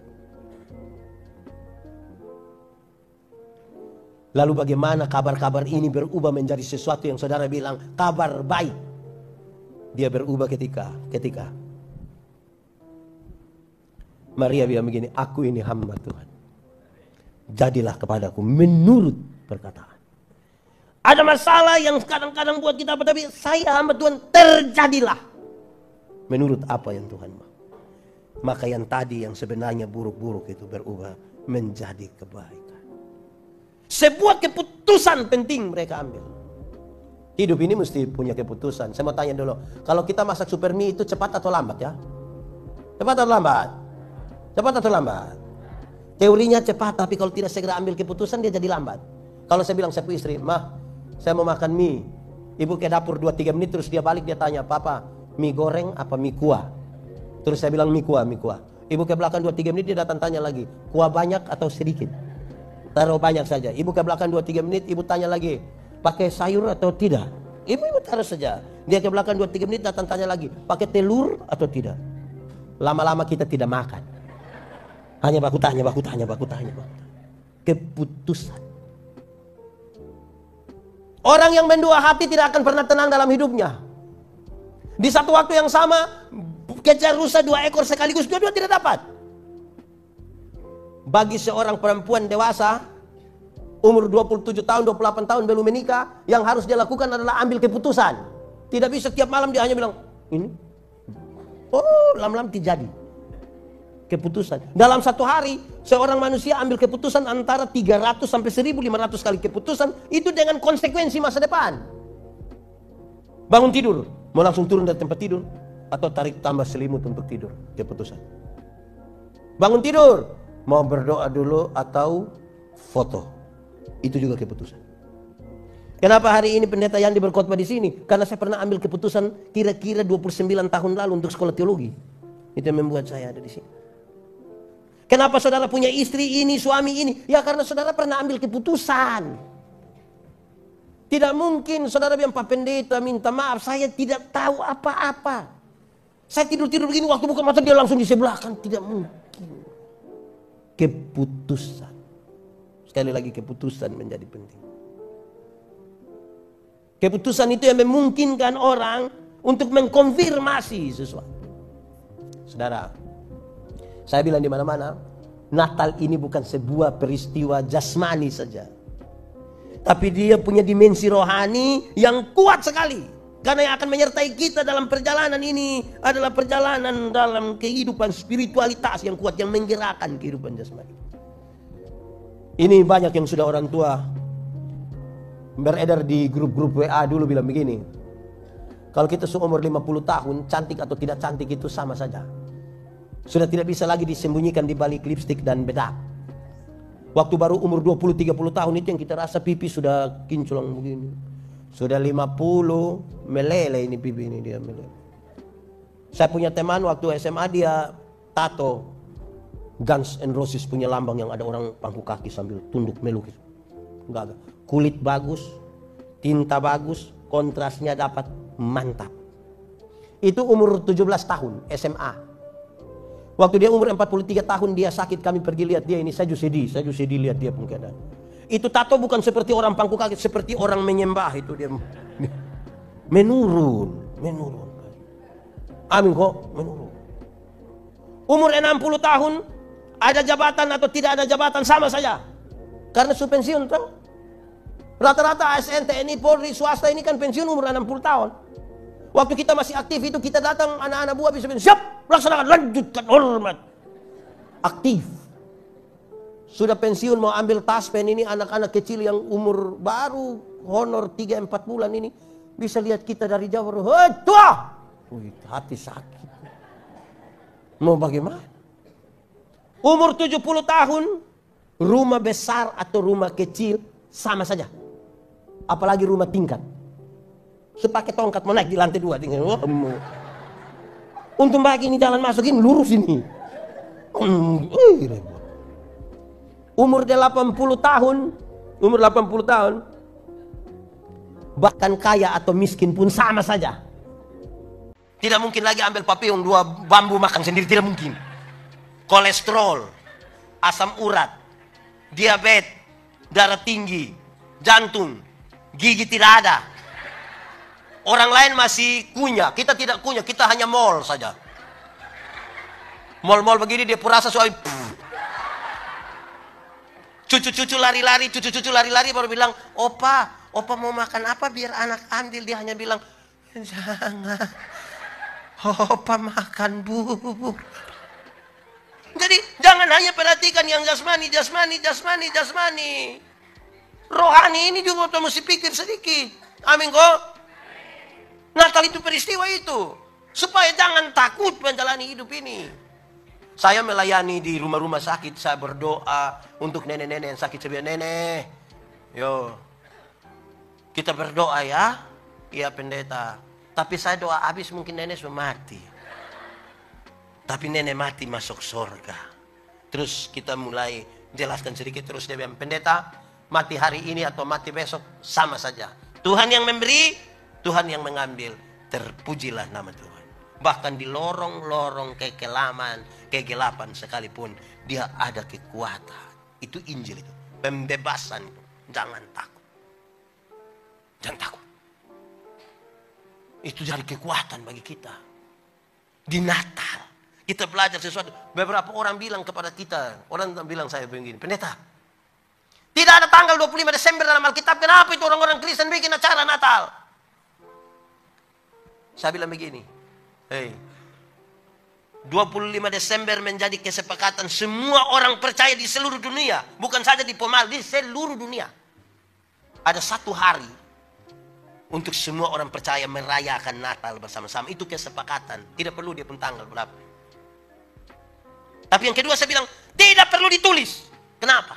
Lalu bagaimana kabar-kabar ini berubah menjadi sesuatu yang saudara bilang kabar baik? Dia berubah ketika Maria bilang begini, aku ini hamba Tuhan. Jadilah kepadaku menurut perkataan. Ada masalah yang kadang-kadang buat kita, tapi saya hamba Tuhan, terjadilah menurut apa yang Tuhan mau. Maka yang tadi yang sebenarnya buruk-buruk itu berubah menjadi kebaikan. Sebuah keputusan penting mereka ambil. Hidup ini mesti punya keputusan. Saya mau tanya dulu, kalau kita masak super mie itu cepat atau lambat ya? Cepat atau lambat? Cepat atau lambat? Teorinya cepat, tapi kalau tidak segera ambil keputusan dia jadi lambat. Kalau saya bilang saya punya istri, "Mah, saya mau makan mie." Ibu ke dapur 2-3 menit, terus dia balik, dia tanya, "Papa, mie goreng apa mie kuah?" Terus saya bilang mie kuah. Ibu ke belakang 2-3 menit, dia datang tanya lagi, "Kuah banyak atau sedikit?" Taruh banyak saja. Ibu ke belakang 2-3 menit, ibu tanya lagi, "Pakai sayur atau tidak?" Ibu taruh saja. Dia ke belakang 2-3 menit, datang tanya lagi, "Pakai telur atau tidak?" Lama-lama kita tidak makan. Hanya baku tanya. Keputusan. Orang yang mendua hati tidak akan pernah tenang dalam hidupnya. Di satu waktu yang sama, kejar rusa 2 ekor sekaligus, dua-dua tidak dapat. Bagi seorang perempuan dewasa, umur 27 tahun, 28 tahun belum menikah, yang harus dia lakukan adalah ambil keputusan. Tidak bisa tiap malam dia hanya bilang, ini. Oh, lama-lama terjadi. Keputusan. Dalam satu hari, seorang manusia ambil keputusan antara 300 sampai 1.500 kali keputusan, itu dengan konsekuensi masa depan. Bangun tidur, mau langsung turun dari tempat tidur, atau tarik tambah selimut untuk tidur, keputusan. Bangun tidur, mau berdoa dulu atau foto, itu juga keputusan. Kenapa hari ini pendeta Yandi berkhotbah di sini? Karena saya pernah ambil keputusan kira-kira 29 tahun lalu untuk sekolah teologi. Itu yang membuat saya ada di sini. Kenapa saudara punya istri ini, suami ini? Ya karena saudara pernah ambil keputusan. Tidak mungkin saudara bilang, "Pak Pendeta minta maaf, saya tidak tahu apa-apa. Saya tidur-tidur begini, waktu buka mata dia langsung di sebelah." Kan tidak mungkin. Keputusan. Sekali lagi keputusan menjadi penting. Keputusan itu yang memungkinkan orang untuk mengkonfirmasi sesuatu. Saudara, saya bilang di mana-mana, Natal ini bukan sebuah peristiwa jasmani saja, tapi dia punya dimensi rohani yang kuat sekali. Karena yang akan menyertai kita dalam perjalanan ini adalah perjalanan dalam kehidupan spiritualitas yang kuat, yang menggerakkan kehidupan jasmani. Ini banyak yang sudah orang tua beredar di grup-grup WA dulu bilang begini, kalau kita seumur 50 tahun, cantik atau tidak cantik itu sama saja. Sudah tidak bisa lagi disembunyikan di balik lipstik dan bedak. Waktu baru umur 20-30 tahun itu yang kita rasa pipi sudah kinclong begini. Sudah 50, meleleh ini pipi ini, dia meleleh. Saya punya teman waktu SMA, dia tato Guns N' Roses punya lambang yang ada orang pangku kaki sambil tunduk melukis. Enggak. Kulit bagus, tinta bagus, kontrasnya dapat, mantap. Itu umur 17 tahun, SMA. Waktu dia umur 43 tahun dia sakit, kami pergi lihat dia, ini saya sedih lihat dia pun keadaan. Itu tato bukan seperti orang pangku kaki, seperti orang menyembah itu dia. Menurun. Amin kok, menurun. Umur 60 tahun, ada jabatan atau tidak ada jabatan sama saja. Karena sudah pensiun tahu. Rata-rata ASN, TNI, Polri, swasta ini kan pensiun umur 60 tahun. Waktu kita masih aktif itu kita datang anak-anak buah bisa bilang, siap, laksanakan, lanjutkan hormat. Aktif. Sudah pensiun mau ambil taspen ini anak-anak kecil yang umur baru honor 3-4 bulan ini bisa lihat kita dari jauh. Hei tua! Hati sakit. Mau bagaimana? Umur 70 tahun, rumah besar atau rumah kecil sama saja. Apalagi rumah tingkat. Sepakai tongkat mau naik di lantai 2. Untung bagi ini jalan masuk ini lurus ini. Umur 80 tahun, bahkan kaya atau miskin pun sama saja. Tidak mungkin lagi ambil papillon 2 bambu makan sendiri, tidak mungkin. Kolesterol, asam urat, diabetes, darah tinggi, jantung, gigi tidak ada. Orang lain masih kunyah, kita tidak kunyah, kita hanya mall saja. Mall-mall begini dia purasa soal cucu-cucu lari-lari, baru bilang, opa mau makan apa biar anak ambil. Dia hanya bilang, jangan, opa makan bu. Jadi jangan hanya perhatikan yang jasmani. Rohani ini juga kita mesti pikir sedikit. Amin kok. Natal itu peristiwa itu. Supaya jangan takut menjalani hidup ini. Saya melayani di rumah-rumah sakit. Saya berdoa untuk nenek-nenek yang sakit. Saya bilang, nenek, yo, kita berdoa ya. Iya pendeta. Tapi saya doa habis mungkin nenek sudah mati. Tapi nenek mati masuk surga. Terus kita mulai jelaskan sedikit. Terus dia bilang, pendeta, mati hari ini atau mati besok sama saja. Tuhan yang memberi, Tuhan yang mengambil. Terpujilah nama Tuhan. Bahkan di lorong-lorong kegelapan sekalipun dia ada kekuatan. Itu Injil itu. Pembebasan itu. Jangan takut. Jangan takut. Itu jadi kekuatan bagi kita. Di Natal kita belajar sesuatu. Beberapa orang bilang kepada kita. Orang bilang saya begini. Pendeta, tidak ada tanggal 25 Desember dalam Alkitab. Kenapa itu orang-orang Kristen bikin acara Natal? Saya bilang begini. Hei, 25 Desember menjadi kesepakatan semua orang percaya di seluruh dunia. Bukan saja di Pomal, di seluruh dunia. Ada satu hari untuk semua orang percaya merayakan Natal bersama-sama. Itu kesepakatan. Tidak perlu dia pun tanggal berapa. Tapi yang kedua saya bilang, tidak perlu ditulis. Kenapa?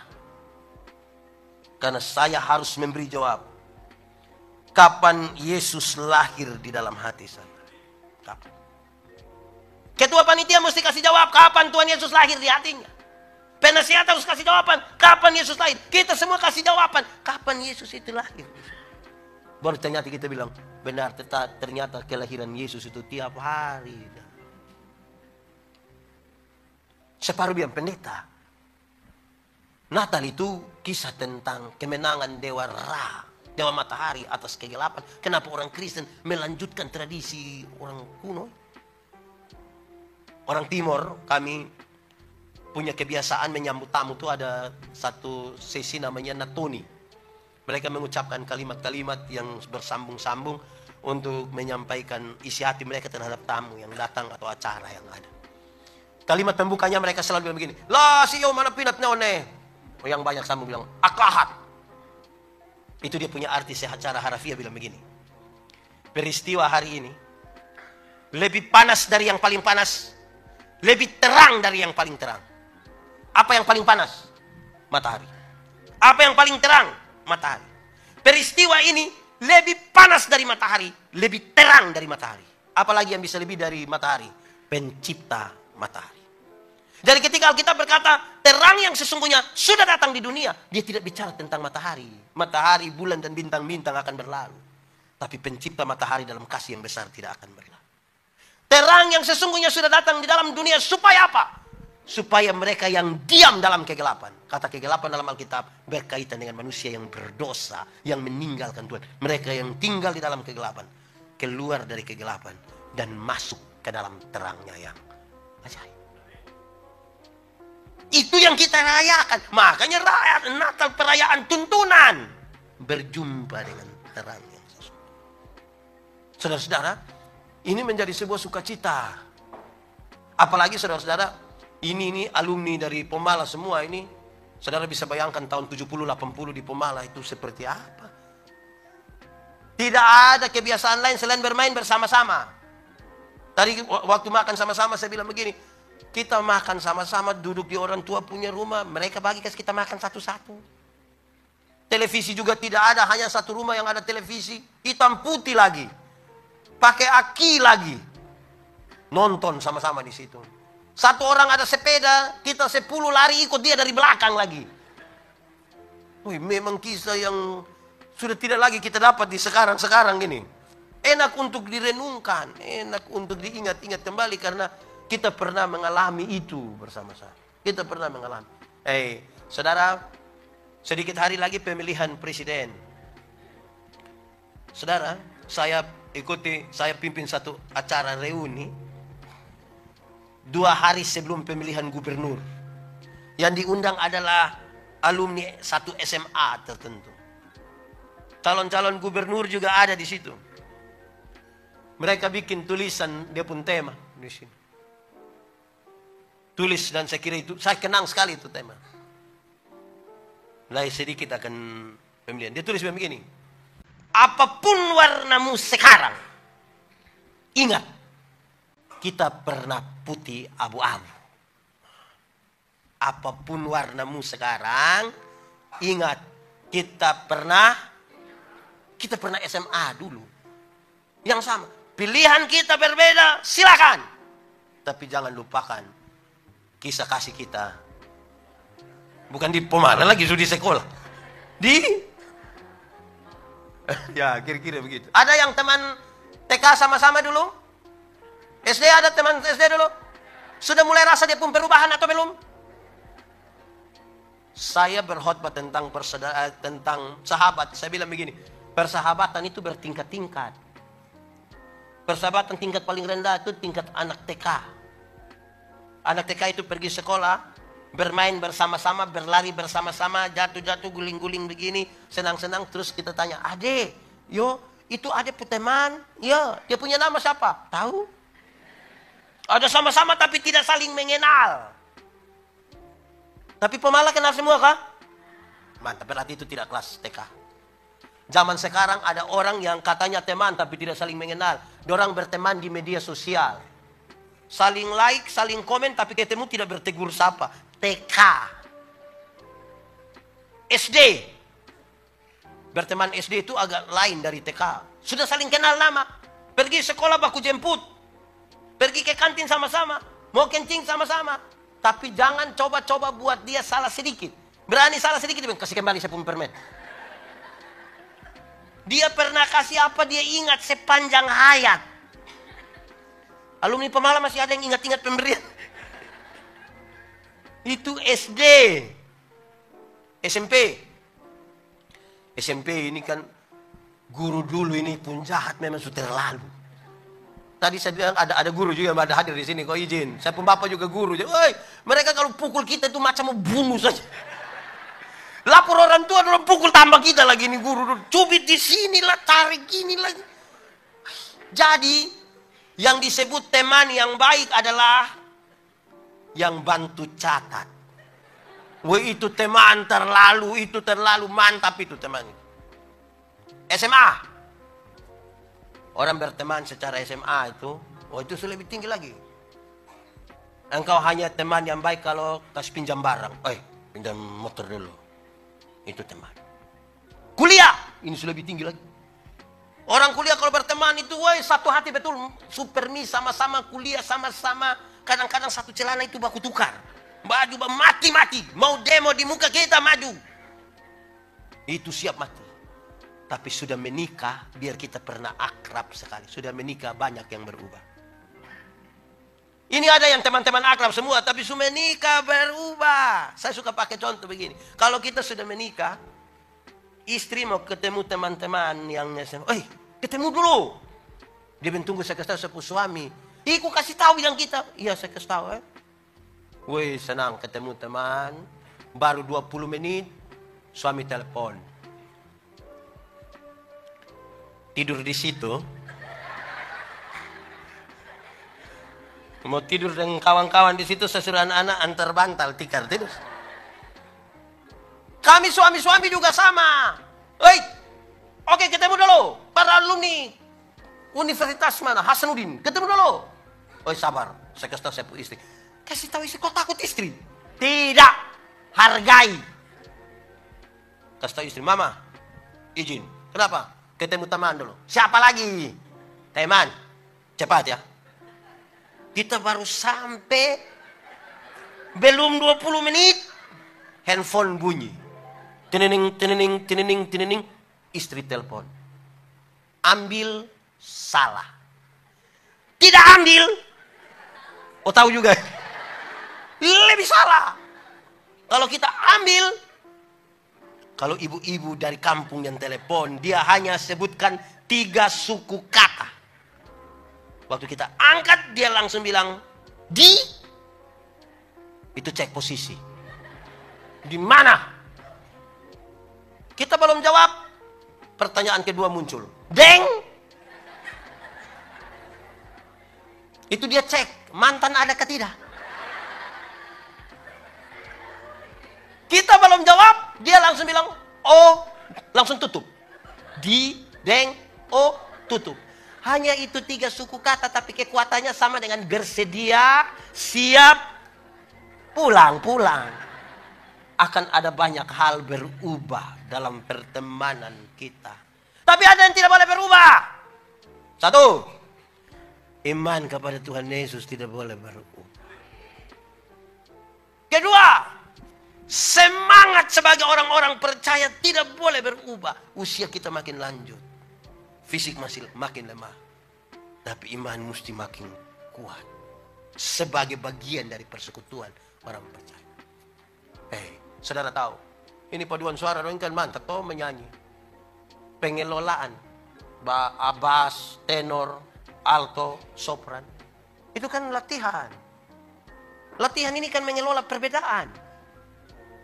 Karena saya harus memberi jawab. Kapan Yesus lahir di dalam hati saya? Kapan? Ketua panitia mesti kasih jawab kapan Tuhan Yesus lahir di hatinya. Penasihat harus kasih jawaban kapan Yesus lahir. Kita semua kasih jawaban kapan Yesus itu lahir. Baru ternyata kita bilang benar, ternyata kelahiran Yesus itu tiap hari. Separuh bilang, pendeta, Natal itu kisah tentang kemenangan Dewa Ra, Dewa Matahari atas kegelapan. Kenapa orang Kristen melanjutkan tradisi orang kuno? Orang Timur, kami punya kebiasaan menyambut tamu itu ada satu sesi namanya Natoni. Mereka mengucapkan kalimat-kalimat yang bersambung-sambung untuk menyampaikan isi hati mereka terhadap tamu yang datang atau acara yang ada. Kalimat pembukanya mereka selalu bilang begini, lah siyo mana pinat neone. Yang banyak sambung bilang, akahat. Itu dia punya arti secara harafiah bilang begini. Peristiwa hari ini lebih panas dari yang paling panas. Lebih terang dari yang paling terang. Apa yang paling panas? Matahari. Apa yang paling terang? Matahari. Peristiwa ini lebih panas dari matahari. Lebih terang dari matahari. Apalagi yang bisa lebih dari matahari? Pencipta matahari. Jadi ketika Alkitab berkata terang yang sesungguhnya sudah datang di dunia, dia tidak bicara tentang matahari. Matahari, bulan dan bintang-bintang akan berlalu. Tapi pencipta matahari dalam kasih yang besar tidak akan berlalu. Terang yang sesungguhnya sudah datang di dalam dunia supaya apa? supaya mereka yang diam dalam kegelapan. Kata kegelapan dalam Alkitab berkaitan dengan manusia yang berdosa, yang meninggalkan Tuhan. Mereka yang tinggal di dalam kegelapan, keluar dari kegelapan dan masuk ke dalam terangnya yang ajaib. Itu yang kita rayakan. Makanya rakyat Natal perayaan tuntunan, berjumpa dengan terang yang sesungguhnya. Saudara-saudara, ini menjadi sebuah sukacita. Apalagi saudara-saudara, ini alumni dari Pomala semua ini. Saudara bisa bayangkan tahun 70-80 di Pomala itu seperti apa. Tidak ada kebiasaan lain selain bermain bersama-sama. Tadi waktu makan sama-sama saya bilang begini, kita makan sama-sama, duduk di orang tua punya rumah, mereka bagi kasih kita makan satu-satu. Televisi juga tidak ada, hanya satu rumah yang ada televisi, hitam putih lagi, pakai aki lagi, nonton sama-sama di situ. Satu orang ada sepeda, kita 10 lari ikut dia dari belakang lagi. Wih, memang kisah yang sudah tidak lagi kita dapat di sekarang gini. Enak untuk direnungkan, enak untuk diingat-ingat kembali karena kita pernah mengalami itu bersama-sama. Kita pernah mengalami. Saudara, sedikit hari lagi pemilihan presiden. Saudara, saya pimpin satu acara reuni 2 hari sebelum pemilihan gubernur. Yang diundang adalah alumni satu SMA tertentu. Calon-calon gubernur juga ada di situ. Mereka bikin tulisan, dia pun tema di sini. Tulis dan saya kira itu, saya kenang sekali itu tema. Lain sedikit akan pemilihan. Dia tulis begini. Apapun warnamu sekarang, ingat, kita pernah putih abu-abu. Apapun warnamu sekarang, ingat, kita pernah SMA dulu. Yang sama. Pilihan kita berbeda, silakan. Tapi jangan lupakan kisah kasih kita. Bukan di Pomala lagi, sudah di sekolah. Ya, kira-kira begitu. Ada yang teman TK sama-sama dulu? SD ada teman SD dulu? Sudah mulai rasa dia pun perubahan atau belum? Saya berkhotbah tentang sahabat. Saya bilang begini, persahabatan itu bertingkat-tingkat. Persahabatan tingkat paling rendah itu tingkat anak TK. Anak TK itu pergi sekolah, bermain bersama-sama, berlari bersama-sama, jatuh-jatuh, guling-guling begini, senang-senang. Terus kita tanya, Ade, itu Ade teman? Ya, dia punya nama siapa? Tahu? Ada sama-sama tapi tidak saling mengenal. Tapi Pomala kenal semua kah? Mantap, berarti itu tidak kelas TK. Zaman sekarang ada orang yang katanya teman tapi tidak saling mengenal. Dorang berteman di media sosial. Saling like, saling komen tapi ketemu tidak bertegur sapa. TK. SD. Berteman SD itu agak lain dari TK. Sudah saling kenal nama. Pergi sekolah baku jemput. Pergi ke kantin sama-sama. Mau kencing sama-sama. Tapi jangan coba-coba buat dia salah sedikit. Berani salah sedikit, kasih kembali 10 permen. Dia pernah kasih apa dia ingat sepanjang hayat. Alumni Pomala masih ada yang ingat-ingat pemberian. Itu SD. SMP ini kan guru dulu ini pun jahat, memang sudah terlalu. Tadi saya bilang ada guru juga yang ada hadir di sini, kau izin. Saya pun bapak juga guru. Woi, mereka kalau pukul kita itu macam mau bunuh saja. Lapor orang tua dulu pukul tambah kita lagi nih guru. Cubit di sini lah, tarik gini lagi. Jadi yang disebut teman yang baik adalah yang bantu catat. Woi, itu teman terlalu mantap itu teman. SMA. Orang berteman secara SMA itu itu lebih tinggi lagi. Engkau hanya teman yang baik kalau kasih pinjam barang. Pinjam motor dulu. Itu teman. Kuliah, ini sudah lebih tinggi lagi. Orang kuliah kalau berteman itu, satu hati betul. Supermi sama-sama, kuliah sama-sama. Kadang-kadang satu celana itu baku tukar. Baju mati-mati. Mau demo di muka kita, maju. Itu siap mati. Tapi sudah menikah, biar kita pernah akrab sekali. Sudah menikah, banyak yang berubah. Ini ada yang teman-teman akrab semua, tapi sudah menikah berubah. Saya suka pakai contoh begini. Kalau kita sudah menikah, istri mau ketemu teman-teman yang ketemu dulu. Dia tunggu saya kasih tahu saya suami. Iku kasih tahu yang kita. Iya saya kasih tahu. Wih senang ketemu teman. Baru 20 menit, suami telepon. Tidur di situ. Mau tidur dengan kawan-kawan di situ, saya suruh anak-anak antar bantal tikar tidur. Kami suami-suami juga sama. Oke ketemu dulu. Para alumni Universitas mana? Hasanuddin. Ketemu dulu. Sabar. Saya kasih tahu saya punya istri. Kasih tahu istri, kau takut istri? Tidak. Hargai. Kasih tahu istri, mama izin. Kenapa? Ketemu teman dulu. Siapa lagi? Teman. Cepat ya. Kita baru sampai, belum 20 menit, handphone bunyi. Tenening, tenening, tenening, tenening, istri telepon. Ambil, salah. Tidak ambil, tahu juga. Lebih salah. Kalau kita ambil, kalau ibu-ibu dari kampung yang telepon, dia hanya sebutkan 3 suku kata. Waktu kita angkat, dia langsung bilang, itu cek posisi. Di mana? Kita belum jawab, pertanyaan kedua muncul. Deng! Itu dia cek, mantan ada ke tidak? Kita belum jawab, dia langsung bilang, langsung tutup. Deng, tutup. Hanya itu 3 suku kata, tapi kekuatannya sama dengan bersedia, siap, pulang. Akan ada banyak hal berubah dalam pertemanan kita. Tapi ada yang tidak boleh berubah. 1, iman kepada Tuhan Yesus tidak boleh berubah. Kedua, semangat sebagai orang-orang percaya tidak boleh berubah. Usia kita makin lanjut. Fisik masih makin lemah. Tapi iman mesti makin kuat. Sebagai bagian dari persekutuan orang percaya. Saudara tahu. Ini paduan suara ini kan mantap. Tahu menyanyi. Pengelolaan. Bass, tenor, alto, sopran. Itu kan latihan. Latihan ini kan mengelola perbedaan.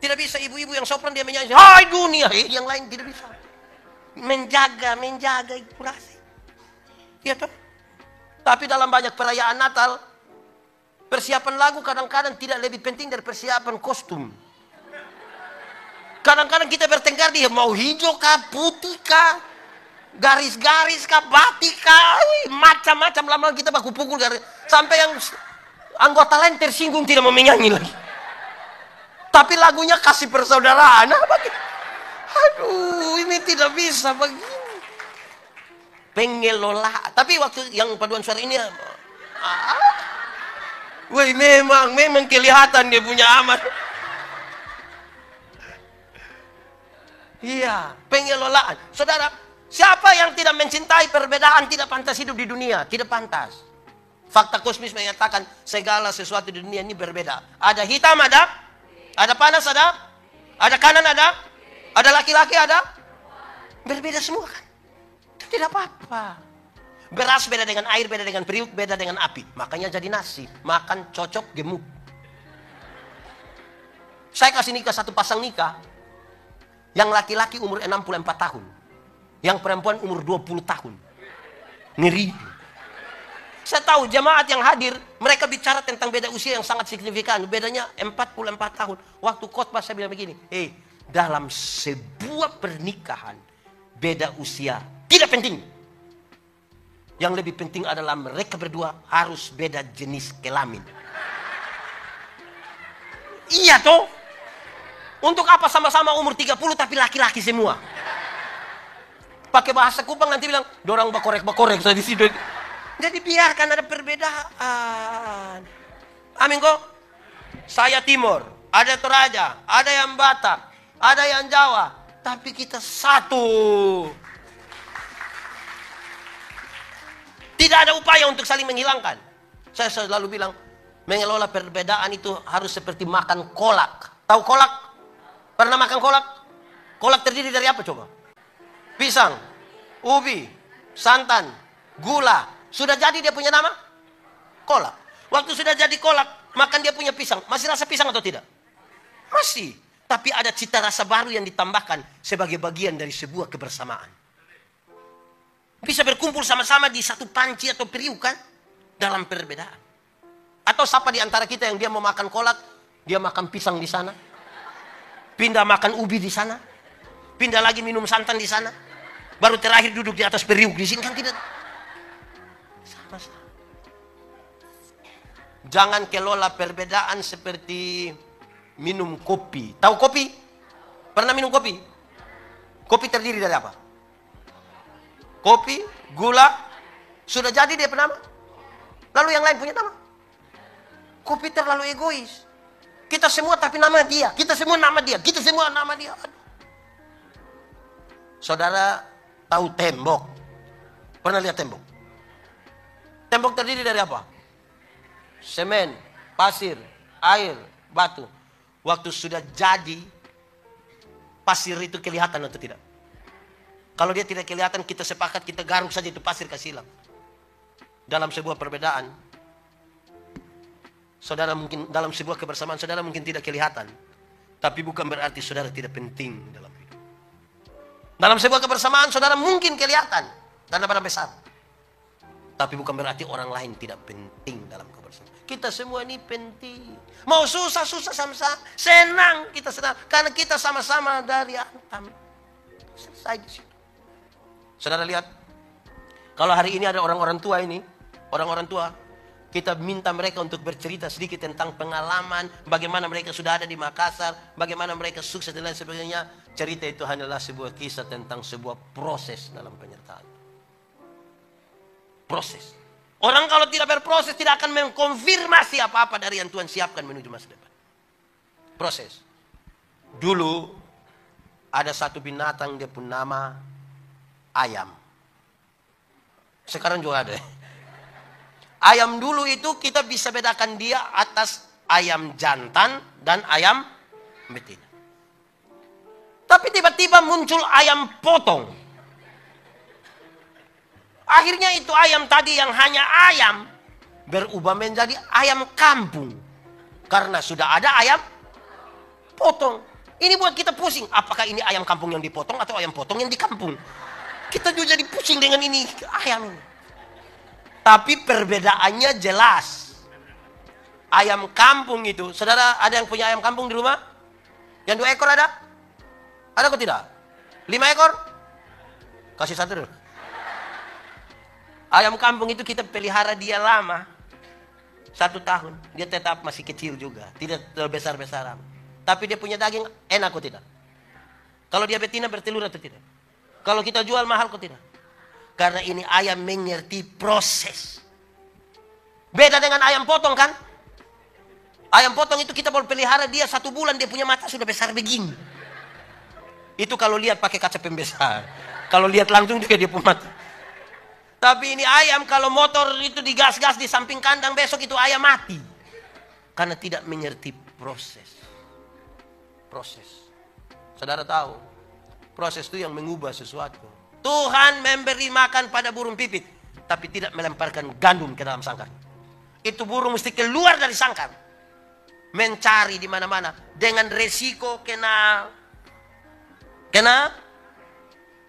Tidak bisa ibu-ibu yang sopran dia menyanyi. Hai dunia. Yang lain tidak bisa. Menjaga kurasi. Ya toh? Tapi dalam banyak perayaan Natal, persiapan lagu kadang-kadang tidak lebih penting dari persiapan kostum. Kadang-kadang kita bertengkar di mau hijau kah, putih kah, garis-garis kah, batik kah, macam-macam. Lama kita baku pukul sampai yang anggota lain tersinggung tidak mau menyanyi lagi. Tapi lagunya kasih persaudaraan. Aduh, ini tidak bisa begini. Pengelola. Tapi waktu yang paduan suara ini, memang kelihatan dia punya amat. Iya, pengelolaan. Saudara, siapa yang tidak mencintai perbedaan tidak pantas hidup di dunia, tidak pantas. Fakta kosmis menyatakan segala sesuatu di dunia ini berbeda. Ada hitam ada panas ada kanan ada laki-laki ada. Berbeda semua kan. Tidak apa-apa. Beras beda dengan air, beda dengan periuk, beda dengan api. Makanya jadi nasi. Makan cocok gemuk. Saya kasih nikah satu pasang nikah. Yang laki-laki umur 64 tahun. Yang perempuan umur 20 tahun. Ngeri. Saya tahu jemaat yang hadir, mereka bicara tentang beda usia yang sangat signifikan. Bedanya 44 tahun. Waktu khotbah saya bilang begini. Dalam sebuah pernikahan, beda usia tidak penting. Yang lebih penting adalah mereka berdua harus beda jenis kelamin. Iya toh? Untuk apa sama-sama umur 30 tapi laki-laki semua? Pakai bahasa Kupang nanti bilang, dorang bakorek-bakorek saya di situ. Jadi biarkan ada perbedaan. Amin kok? Saya Timur, ada Toraja, ada yang Batak, ada yang Jawa, tapi kita satu. Tidak ada upaya untuk saling menghilangkan. Saya selalu bilang, Mengelola perbedaan itu harus seperti makan kolak. Tahu kolak? Pernah makan kolak? Kolak terdiri dari apa coba? Pisang, ubi, santan, gula. Sudah jadi dia punya nama? Kolak. Waktu sudah jadi kolak, makan dia punya pisang. Masih rasa pisang atau tidak? Masih. Tapi ada cita rasa baru yang ditambahkan sebagai bagian dari sebuah kebersamaan. Bisa berkumpul sama-sama di satu panci atau periuk kan? Dalam perbedaan. Atau siapa di antara kita yang dia mau makan kolak, dia makan pisang di sana. Pindah makan ubi di sana. Pindah lagi minum santan di sana. Baru terakhir duduk di atas periuk di sini kan tidak. Sama-sama. Jangan kelola perbedaan seperti minum kopi. Tahu kopi? Pernah minum kopi? Kopi terdiri dari apa? Kopi, gula, sudah jadi dia penama. Lalu yang lain punya nama. Kopi terlalu egois. Kita semua tapi nama dia. Kita semua nama dia. Kita semua nama dia. Aduh. Saudara tahu tembok? Pernah lihat tembok? Tembok terdiri dari apa? Semen, pasir, air, batu. Waktu sudah jadi, pasir itu kelihatan atau tidak? Kalau dia tidak kelihatan, kita sepakat, kita garuk saja itu pasir kasih hilang. Dalam sebuah perbedaan, saudara mungkin dalam sebuah kebersamaan, saudara mungkin tidak kelihatan. Tapi bukan berarti saudara tidak penting dalam hidup. Dalam sebuah kebersamaan, saudara mungkin kelihatan karena badan besar. Tapi bukan berarti orang lain tidak penting dalam kebersamaan. Kita semua ini penting. Mau susah-susah sama-sama, senang kita senang. Karena kita sama-sama dari Antam. Selesai di situ. Saudara lihat, kalau hari ini ada orang-orang tua ini, orang-orang tua, kita minta mereka untuk bercerita sedikit tentang pengalaman, bagaimana mereka sudah ada di Makassar, bagaimana mereka sukses dan lain sebagainya. Cerita itu hanyalah sebuah kisah tentang sebuah proses dalam penyertaan. Proses. Orang kalau tidak berproses tidak akan mengkonfirmasi apa-apa dari yang Tuhan siapkan menuju masa depan. Proses. Dulu ada satu binatang, dia pun nama ayam. Sekarang juga ada. Ayam dulu itu kita bisa bedakan dia atas ayam jantan dan ayam betina. Tapi tiba-tiba muncul ayam potong. Akhirnya itu ayam tadi yang hanya ayam berubah menjadi ayam kampung. Karena sudah ada ayam potong. Ini buat kita pusing. Apakah ini ayam kampung yang dipotong atau ayam potong yang di kampung? Kita juga jadi pusing dengan ini ayam ini. Tapi perbedaannya jelas. Ayam kampung itu, saudara ada yang punya ayam kampung di rumah? Yang 2 ekor ada? Ada kok tidak? 5 ekor? Kasih 1 dulu. Ayam kampung itu kita pelihara dia lama. 1 tahun. Dia tetap masih kecil juga. Tidak besar-besar. Tapi dia punya daging enak kok tidak? Kalau dia betina bertelur atau tidak? Kalau kita jual mahal kok tidak? Karena ini ayam mengerti proses. Beda dengan ayam potong kan? Ayam potong itu kita boleh pelihara dia 1 bulan, dia punya mata sudah besar begini. Itu kalau lihat pakai kaca pembesar. Kalau lihat langsung juga dia punya mata. Tapi ini ayam kalau motor itu digas-gas di samping kandang, besok itu ayam mati. Karena tidak mengerti proses. Proses. Saudara tahu, proses itu yang mengubah sesuatu. Tuhan memberi makan pada burung pipit, tapi tidak melemparkan gandum ke dalam sangkar. Itu burung mesti keluar dari sangkar, mencari di mana-mana dengan resiko kena.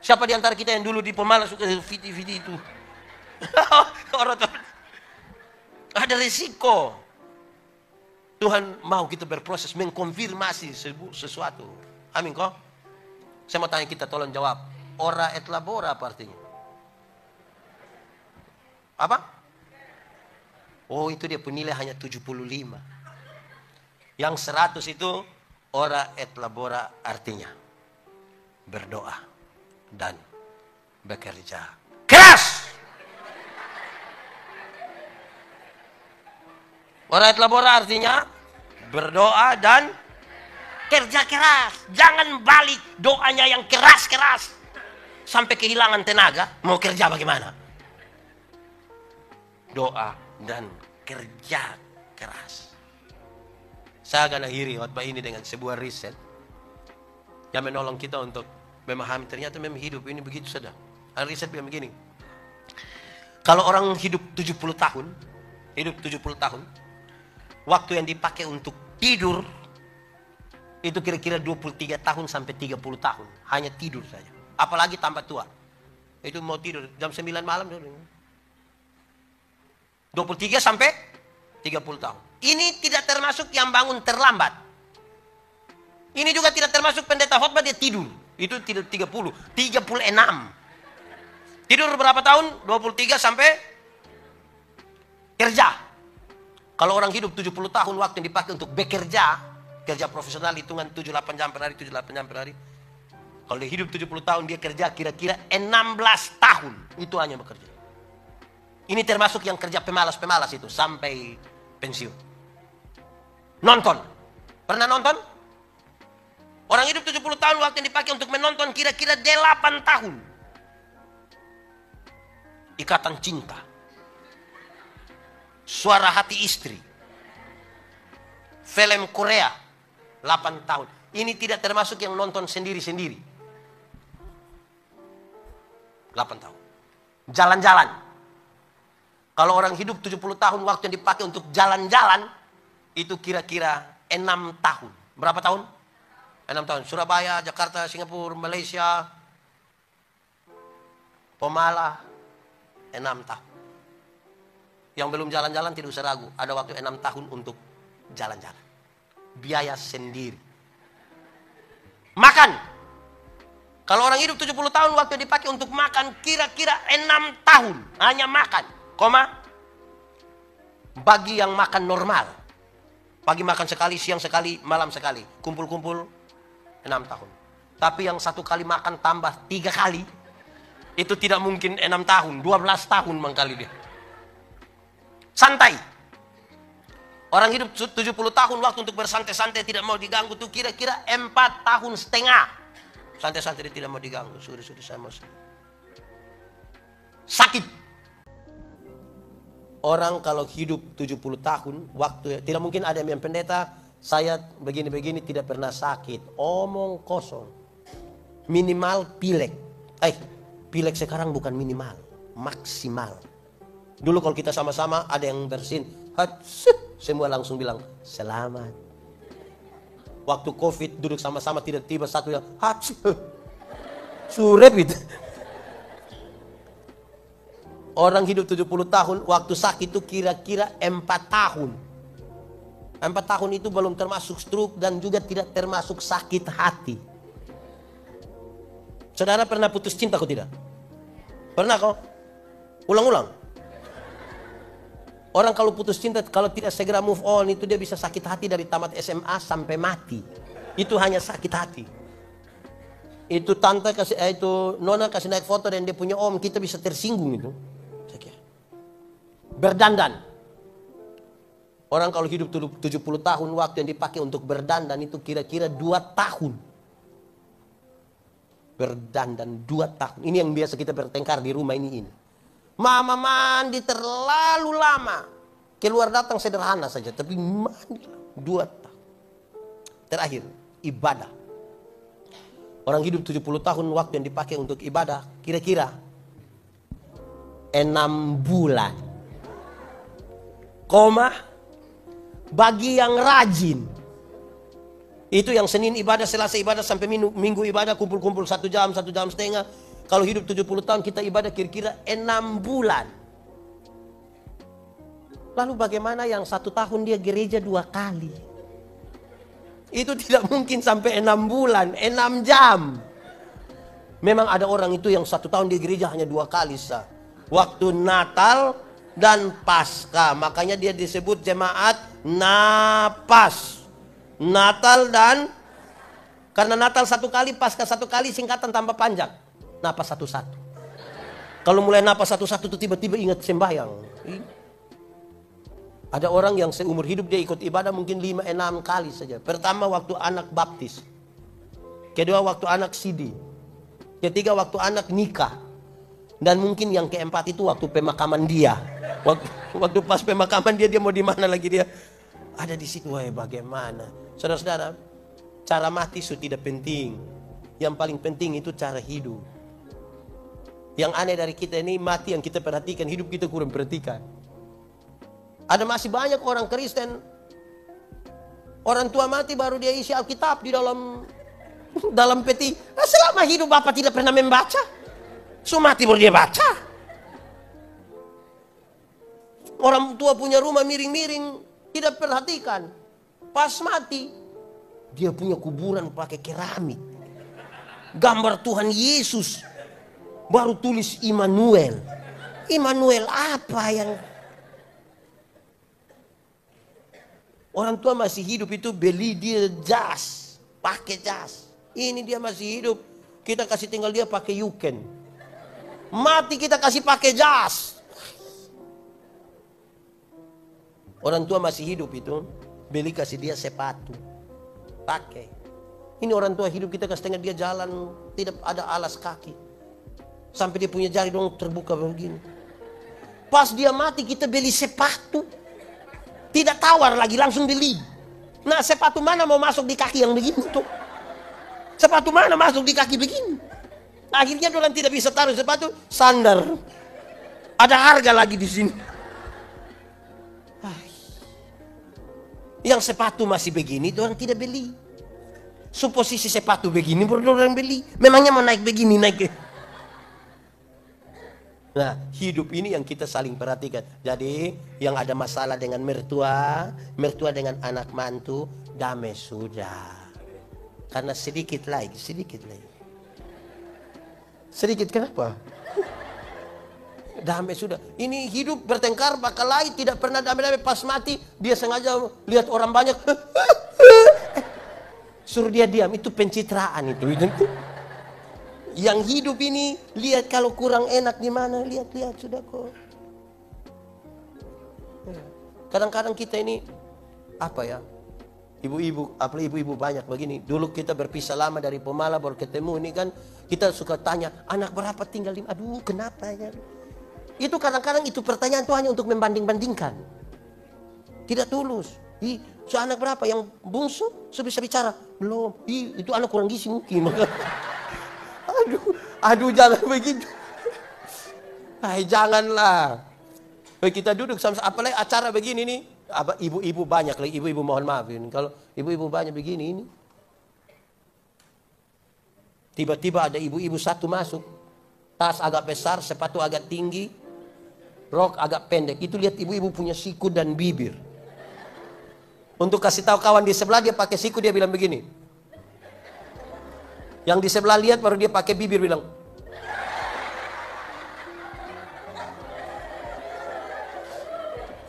Siapa di antara kita yang dulu di Pemalas suka video itu? Ada resiko. Tuhan mau kita berproses mengkonfirmasi sesuatu. Amin kok? Saya mau tanya kita, tolong jawab. Ora et labora apa artinya? Apa? Oh, itu dia penilai hanya 75. Yang 100 itu ora et labora artinya berdoa dan bekerja keras. Ora et labora artinya berdoa dan kerja keras. Jangan balik doanya yang keras-keras sampai kehilangan tenaga. Mau kerja bagaimana? Doa dan kerja keras. Saya akan akhiri khotbah ini dengan sebuah riset yang menolong kita untuk memahami ternyata memang hidup ini begitu saja. Riset yang begini. Kalau orang hidup 70 tahun, waktu yang dipakai untuk tidur itu kira-kira 23 tahun sampai 30 tahun. Hanya tidur saja. Apalagi tambah tua. Itu mau tidur jam 9 malam. 23 sampai 30 tahun. Ini tidak termasuk yang bangun terlambat. Ini juga tidak termasuk pendeta khotbah dia tidur. Itu tidak 36. Tidur berapa tahun? 23 sampai kerja. Kalau orang hidup 70 tahun waktu yang dipakai untuk bekerja, kerja profesional hitungan 7-8 jam per hari, 7-8 jam per hari. Kalau dia hidup 70 tahun dia kerja kira-kira 16 tahun. Itu hanya bekerja. Ini termasuk yang kerja pemalas-pemalas itu sampai pensiun. Nonton. Pernah nonton? Orang hidup 70 tahun waktu yang dipakai untuk menonton kira-kira 8 tahun. Ikatan Cinta. Suara Hati Istri. Film Korea 8 tahun. Ini tidak termasuk yang nonton sendiri-sendiri. 8 tahun. Jalan-jalan. Kalau orang hidup 70 tahun waktu yang dipakai untuk jalan-jalan itu kira-kira 6 tahun. Berapa tahun? 6 tahun. Surabaya, Jakarta, Singapura, Malaysia, Pemala, 6 tahun. Yang belum jalan-jalan tidak usah ragu. Ada waktu 6 tahun untuk jalan-jalan. Biaya sendiri. Makan. Kalau orang hidup 70 tahun waktu dipakai untuk makan kira-kira 6 tahun. Hanya makan. Bagi yang makan normal. Pagi makan sekali, siang sekali, malam sekali. Kumpul-kumpul 6 tahun. Tapi yang satu kali makan tambah 3 kali. Itu tidak mungkin 6 tahun. 12 tahun mangkali dia. Santai. Orang hidup 70 tahun waktu untuk bersantai-santai tidak mau diganggu itu kira-kira 4 tahun setengah. Santai-santai dia tidak mau diganggu. Sudah saya mau sakit. Orang kalau hidup 70 tahun waktu tidak mungkin ada yang pendeta saya begini-begini tidak pernah sakit. Omong kosong. Minimal pilek. Pilek sekarang bukan minimal, maksimal. Dulu kalau kita sama-sama ada yang bersin, semua langsung bilang selamat. Waktu COVID duduk sama-sama tidak tiba satu yang surep itu. Orang hidup 70 tahun waktu sakit itu kira-kira 4 tahun. 4 tahun itu belum termasuk stroke dan juga tidak termasuk sakit hati. Saudara pernah putus cinta kok tidak? Pernah kok? Ulang-ulang. Orang kalau putus cinta, kalau tidak segera move on, itu dia bisa sakit hati dari tamat SMA sampai mati. Itu hanya sakit hati. Itu tante kasih, itu nona kasih naik foto dan dia punya om, kita bisa tersinggung itu. Berdandan. Orang kalau hidup 70 tahun, waktu yang dipakai untuk berdandan itu kira-kira 2 tahun. Berdandan 2 tahun. Ini yang biasa kita bertengkar di rumah ini. Mama mandi terlalu lama. Keluar datang sederhana saja. Tapi mandi 2 tahun. Terakhir, ibadah. Orang hidup 70 tahun waktu yang dipakai untuk ibadah. Kira-kira 6 bulan. Bagi yang rajin. Itu yang Senin ibadah, Selasa ibadah, sampai Minggu ibadah, kumpul-kumpul 1 jam, 1 jam setengah. Kalau hidup 70 tahun kita ibadah kira-kira 6 bulan. Lalu bagaimana yang 1 tahun dia gereja 2 kali? Itu tidak mungkin sampai 6 bulan, 6 jam. Memang ada orang itu yang 1 tahun dia gereja hanya 2 kali. Waktu Natal dan Paskah. Makanya dia disebut jemaat napas. Natal dan karena Natal 1 kali, Paskah 1 kali, singkatan tambah panjang. Napas 1-1. Kalau mulai napas 1-1 itu tiba-tiba ingat sembahyang. Ada orang yang seumur hidup dia ikut ibadah mungkin 5-6 kali saja. Pertama waktu anak baptis. Kedua waktu anak sidi. Ketiga waktu anak nikah. Dan mungkin yang keempat itu waktu pemakaman dia. Waktu pas pemakaman dia mau di mana lagi dia? Ada di situ. Wah, bagaimana? Saudara-saudara, cara mati itu tidak penting. Yang paling penting itu cara hidup. Yang aneh dari kita ini mati yang kita perhatikan, hidup kita kurang perhatikan. Ada masih banyak orang Kristen, orang tua mati baru dia isi Alkitab di dalam peti. Nah, selama hidup Bapak tidak pernah membaca. So mati baru dia baca. Orang tua punya rumah miring-miring, tidak perhatikan. Pas mati, dia punya kuburan pakai keramik. Gambar Tuhan Yesus. Baru tulis Immanuel. Immanuel apa yang... Orang tua masih hidup itu beli dia jas. Pakai jas. Ini dia masih hidup. Kita kasih tinggal dia pakai yuken. Mati kita kasih pakai jas. Orang tua masih hidup itu beli kasih dia sepatu. Pakai. Ini orang tua hidup kita kasih tinggal dia jalan. Tidak ada alas kaki. Sampai dia punya jari dong terbuka begini. Pas dia mati kita beli sepatu. Tidak tawar lagi, langsung beli. Nah, sepatu mana mau masuk di kaki yang begini tuh? Sepatu mana masuk di kaki begini? Akhirnya orang tidak bisa taruh sepatu, sandar. Ada harga lagi di sini. Yang sepatu masih begini, orang tidak beli. Suposisi sepatu begini, baru orang beli. Memangnya mau naik begini, naik. Nah, hidup ini yang kita saling perhatikan. Jadi, yang ada masalah dengan mertua dengan anak mantu, damai sudah. Karena sedikit lagi. Sedikit kenapa? Damai sudah. Ini hidup bertengkar, bakal lain tidak pernah damai-damai. Pas mati, dia sengaja lihat orang banyak. Suruh dia diam, itu pencitraan itu. Yang hidup ini, lihat kalau kurang enak di mana, lihat sudah kok. Kadang-kadang kita ini apa ya? Ibu-ibu, apalagi ibu-ibu banyak begini. Dulu kita berpisah lama dari Pemala baru ketemu ini kan, kita suka tanya, anak berapa tinggal di... Aduh, kenapa ya? Itu kadang-kadang itu pertanyaan itu hanya untuk membanding-bandingkan. Tidak tulus. So anak berapa? Yang bungsu sudah bisa bicara? Belum. Itu anak kurang gizi mungkin. Aduh jangan begitu. Janganlah. Kita duduk sama apalagi acara begini nih. Ibu-ibu banyak lagi. Ibu-ibu mohon maaf ini. Kalau ibu-ibu banyak begini ini. Tiba-tiba ada ibu-ibu satu masuk. Tas agak besar, sepatu agak tinggi. Rok agak pendek. Itu lihat ibu-ibu punya siku dan bibir. Untuk kasih tahu kawan di sebelah dia pakai siku, dia bilang begini. Yang di sebelah lihat baru dia pakai bibir bilang.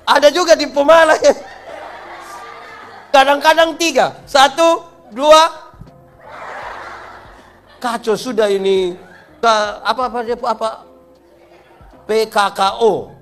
Ada juga di Pemala ya. Kadang-kadang 3. 1, 2. Kacau sudah ini. Apa PKKO.